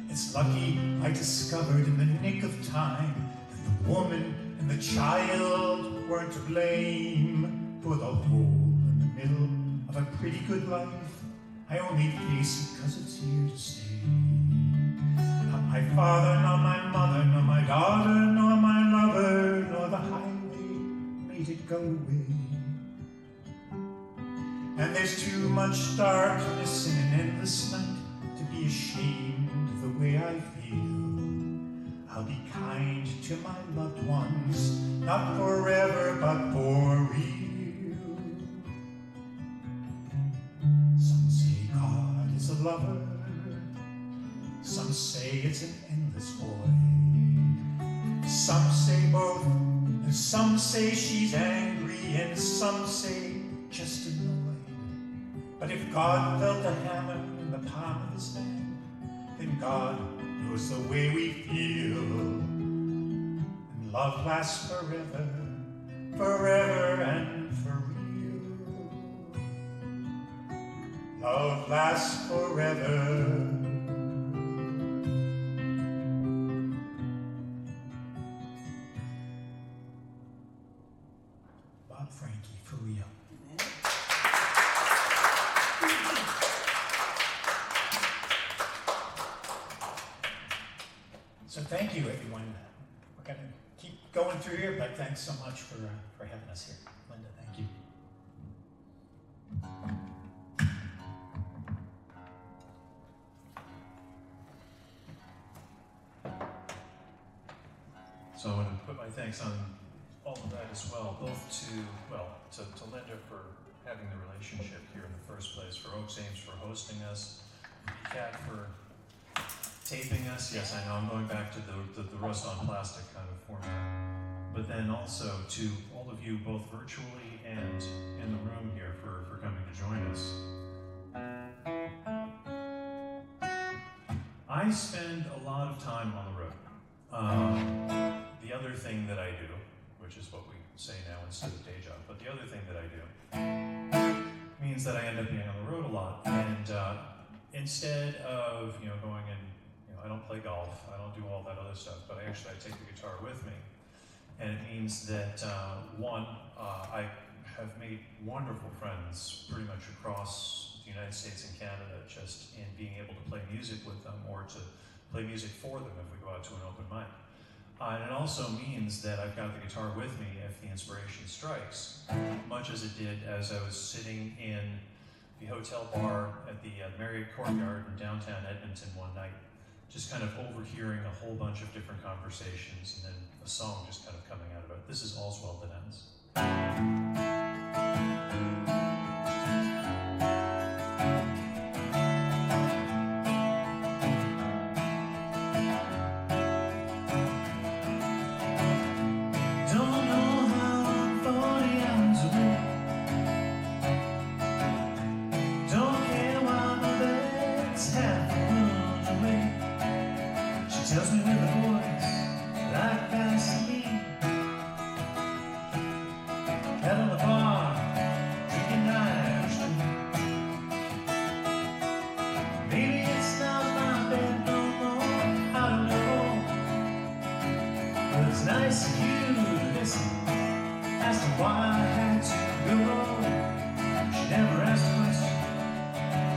It's lucky I discovered in the nick of time that the woman and the child weren't to blame for the hole in the middle of a pretty good life. I only face it 'cause it's here to stay. Not my father, nor my mother, nor my daughter, nor my lover, nor the highway made it go away. And there's too much darkness in an endless night to be ashamed of the way I feel. I'll be kind to my loved ones, not forever, but for real. Some say God is a lover, some say it's an endless void. Some say both, and some say she's angry, and some say just annoyed. But if God felt a hammer in the palm of his hand, then God knows the way we feel. And love lasts forever, forever and for real. Love lasts forever. Bob Frankie, for real. So thank you, everyone. We're going to keep going through here, but thanks so much for having us here. Linda, thank you. So I want to put my thanks on all of that as well, both to Linda for having the relationship here in the first place, for Oaks Ames for hosting us, ECAT for taping us. Yes, I know I'm going back to the rust on plastic kind of format. But then also to all of you, both virtually and in the room here, for coming to join us. I spend a lot of time on the road. The other thing that I do, which is what we say now instead of day job, but the other thing that I do means that I end up being on the road a lot. And instead of going and I don't play golf, I don't do all that other stuff, but I take the guitar with me. And it means that, I have made wonderful friends pretty much across the United States and Canada, just in being able to play music with them or to play music for them if we go out to an open mic. And it also means that I've got the guitar with me if the inspiration strikes, much as it did as I was sitting in the hotel bar at the Marriott Courtyard in downtown Edmonton one night, just kind of overhearing a whole bunch of different conversations and then a song just kind of coming out of it. This is All's Well That Ends. Tells me with a voice like Vaseline, out on the bar, drinking Irish tea. Maybe it's not my bed no more, I don't know. But it's nice of you to listen as to why I had to go. She never asked a question,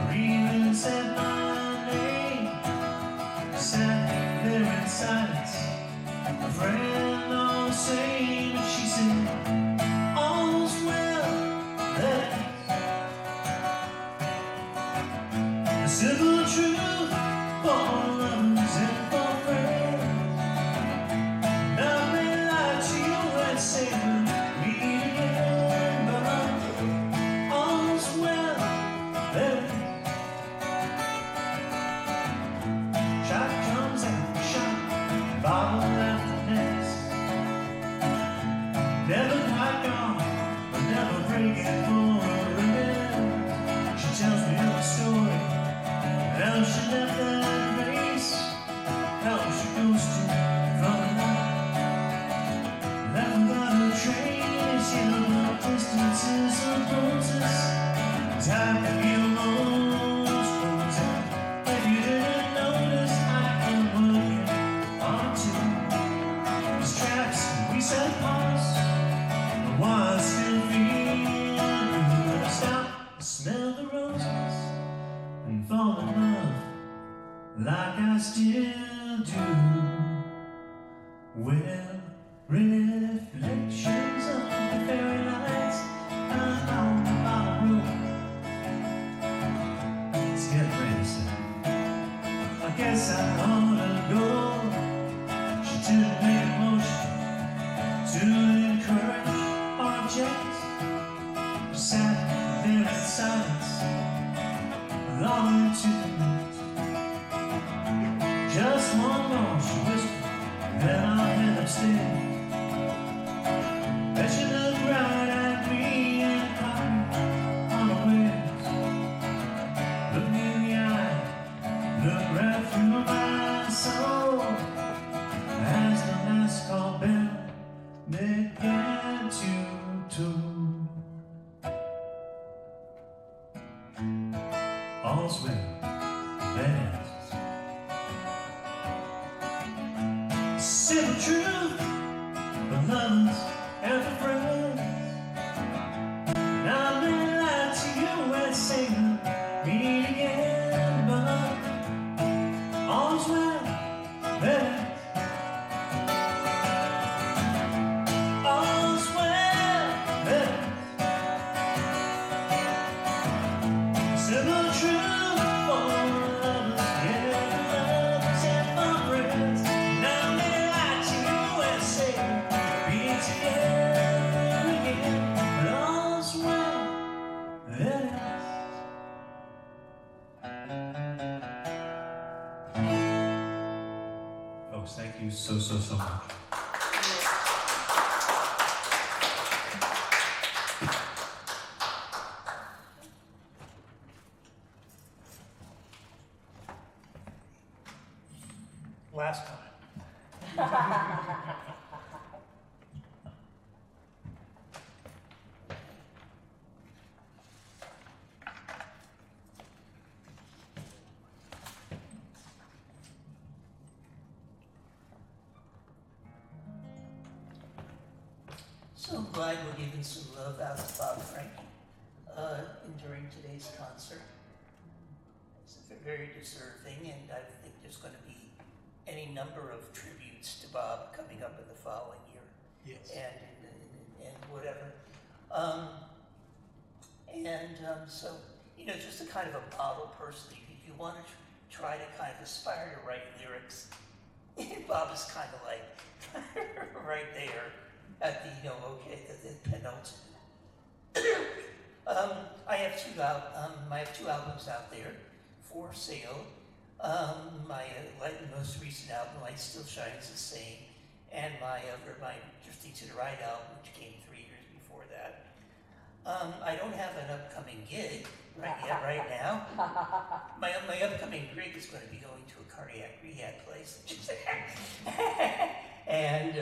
or even said my name. Sat there in silence, a friend all the same, and she said, all's well that ends. The simple truth for lovers and for friends. Now I may lie to you and say we'll meet again, but all's well that ends. Shot comes after shot, bottle after next. Never Just one more, she whispered, then I'll head upstairs. Bet you look right at me and copy unawares. Look me in the eye, look right through my soul. As the last call bell began to tone. All's well, that ends. Simple truth, but lovers and for friends. And I may lie to you and say meet again, but all's well, that ends. All's well, that ends. Simple truth for lovers, yeah, lovers and for friends. And I may lie to you and say be together again, but all's well that ends. Folks, thank you so much. Last time. So glad we're giving some love out to Bob Frank during today's concert. It's very deserving, and I think there's going to be any number of tributes to Bob coming up in the following year. Yes. And whatever. So, you know, just a kind of a model person. If you want to try to kind of aspire to write lyrics, Bob is kind of like right there at the, the penultimate. I have two albums out there for sale. My most recent album, Light Still Shines the Same, and my Drifting to the Right album, which came 3 years before that. I don't have an upcoming gig right now. My upcoming gig is going to be going to a cardiac rehab place, and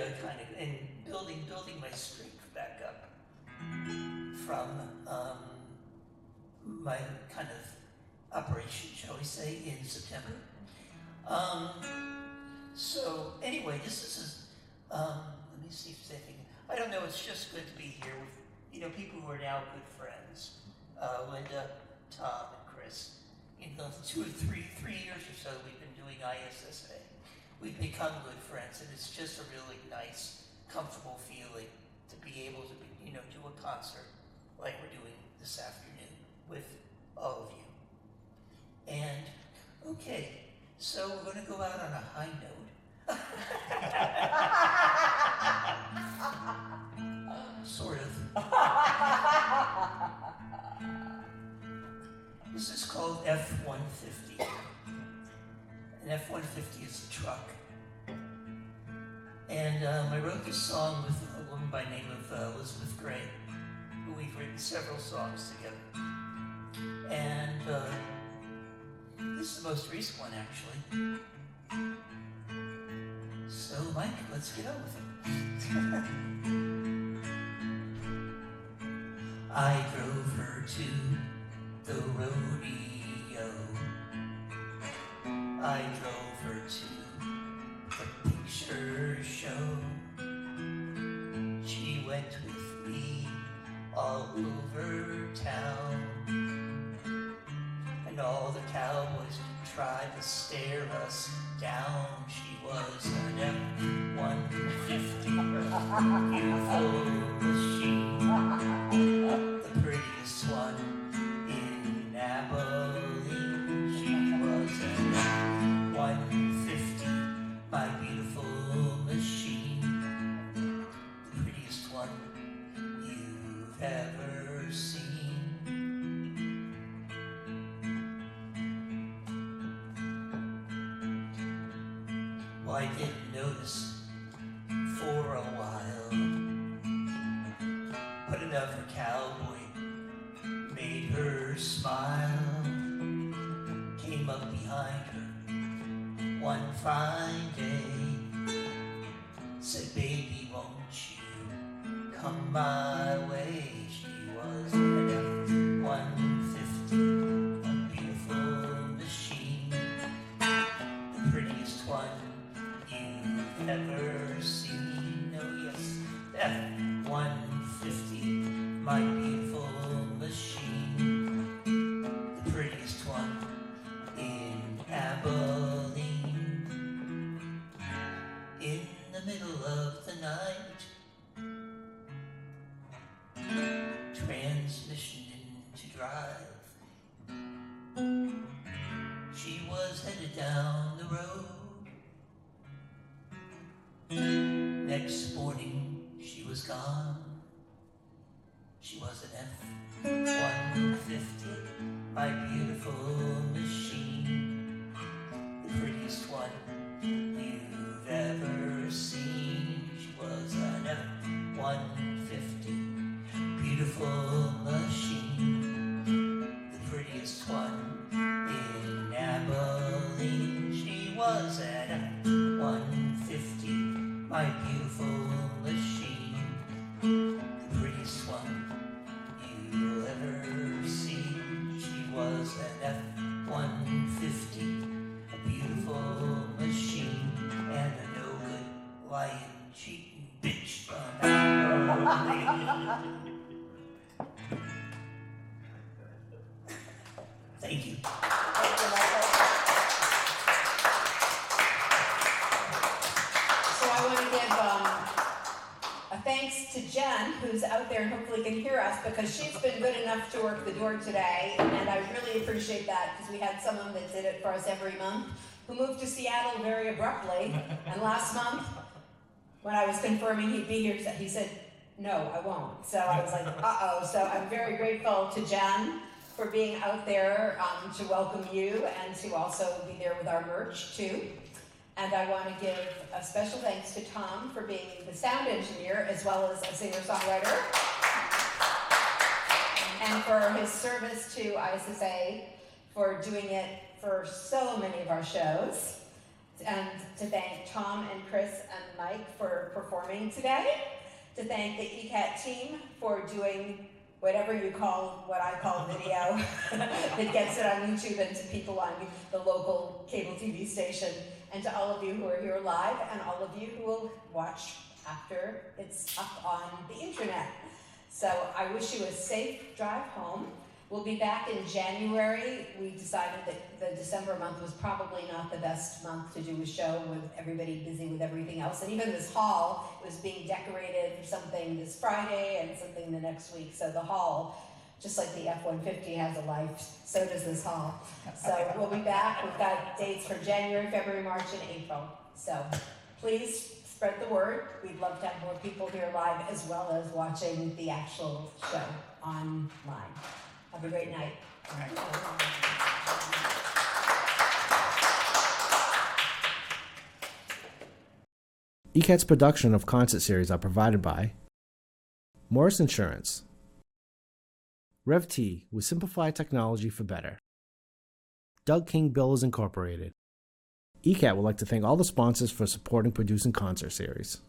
building my strength back up from my kind of operation, shall we say, in September. So anyway, this is let me see if there's anything. I don't know. It's just good to be here with people who are now good friends. Linda, Tom, and Chris. In the 2 or 3 years or so we've been doing ISSA. We've become good friends, and it's just a really nice, comfortable feeling to be able to do a concert like we're doing this afternoon with all of you. And okay, so we're going to go out on a high note. Sort of. This is called F-150. An F-150 is a truck. And I wrote this song with a woman by the name of Elizabeth Gray, who we've written several songs together. And this is the most recent one, actually. So, Mike, let's get on with it. I drove her to the rodeo. I drove her to the picture show. She went with me all over town. And all the cowboys tried to stare us down. She was an F-150 beautiful machine, the prettiest one in Abilene. She was an F-150, my beautiful machine, the prettiest one you've ever seen. Well, I didn't notice for a while, but another cowboy made her smile. Came up behind her one fine day, said, baby, won't you come my way? She was an F-150, a beautiful machine, the prettiest one you've ever seen. Oh yes, the F-150, my beautiful machine, the prettiest one in Abilene. In the middle of the night, transmission into drive, she was headed down the road. Next morning she was gone. She was an F-150, my beautiful machine, the prettiest one you've ever seen. She was an F-150, beautiful machine, the prettiest one in Abilene. She was an F-150, my beautiful machine, the prettiest one you'll ever see. She was an F-150, a beautiful machine, and a no-good lying, cheating bitch from Abilene. Thank you. Thank you, Michael. So I want to give a thanks to Jen, who's out there and hopefully can hear us, because she's been good enough to work the door today, and I really appreciate that, because we had someone that did it for us every month, who moved to Seattle very abruptly, and last month, when I was confirming he'd be here, he said, no, I won't. So I was like, uh-oh. So I'm very grateful to Jen for being out there to welcome you, and to also be there with our merch too. And I want to give a special thanks to Tom for being the sound engineer as well as a singer-songwriter, and for his service to ISSA for doing it for so many of our shows. And to thank Tom and Chris and Mike for performing today. To thank the ECAT team for doing whatever you call, what I call video, that gets it on YouTube and to people on the local cable TV station. And to all of you who are here live, and all of you who will watch after it's up on the internet. So I wish you a safe drive home. We'll be back in January. We decided that the December month was probably not the best month to do a show with everybody busy with everything else. And even this hall was being decorated for something this Friday and something the next week. So the hall, just like the F-150 has a life, so does this hall. So we'll be back. We've got dates for January, February, March, and April. So please spread the word. We'd love to have more people here live, as well as watching the actual show online. Have a great night. ECAT's production of concert series are provided by Morris Insurance, RevT with simplified technology for better, Doug King Bills Incorporated. ECAT would like to thank all the sponsors for supporting producing concert series.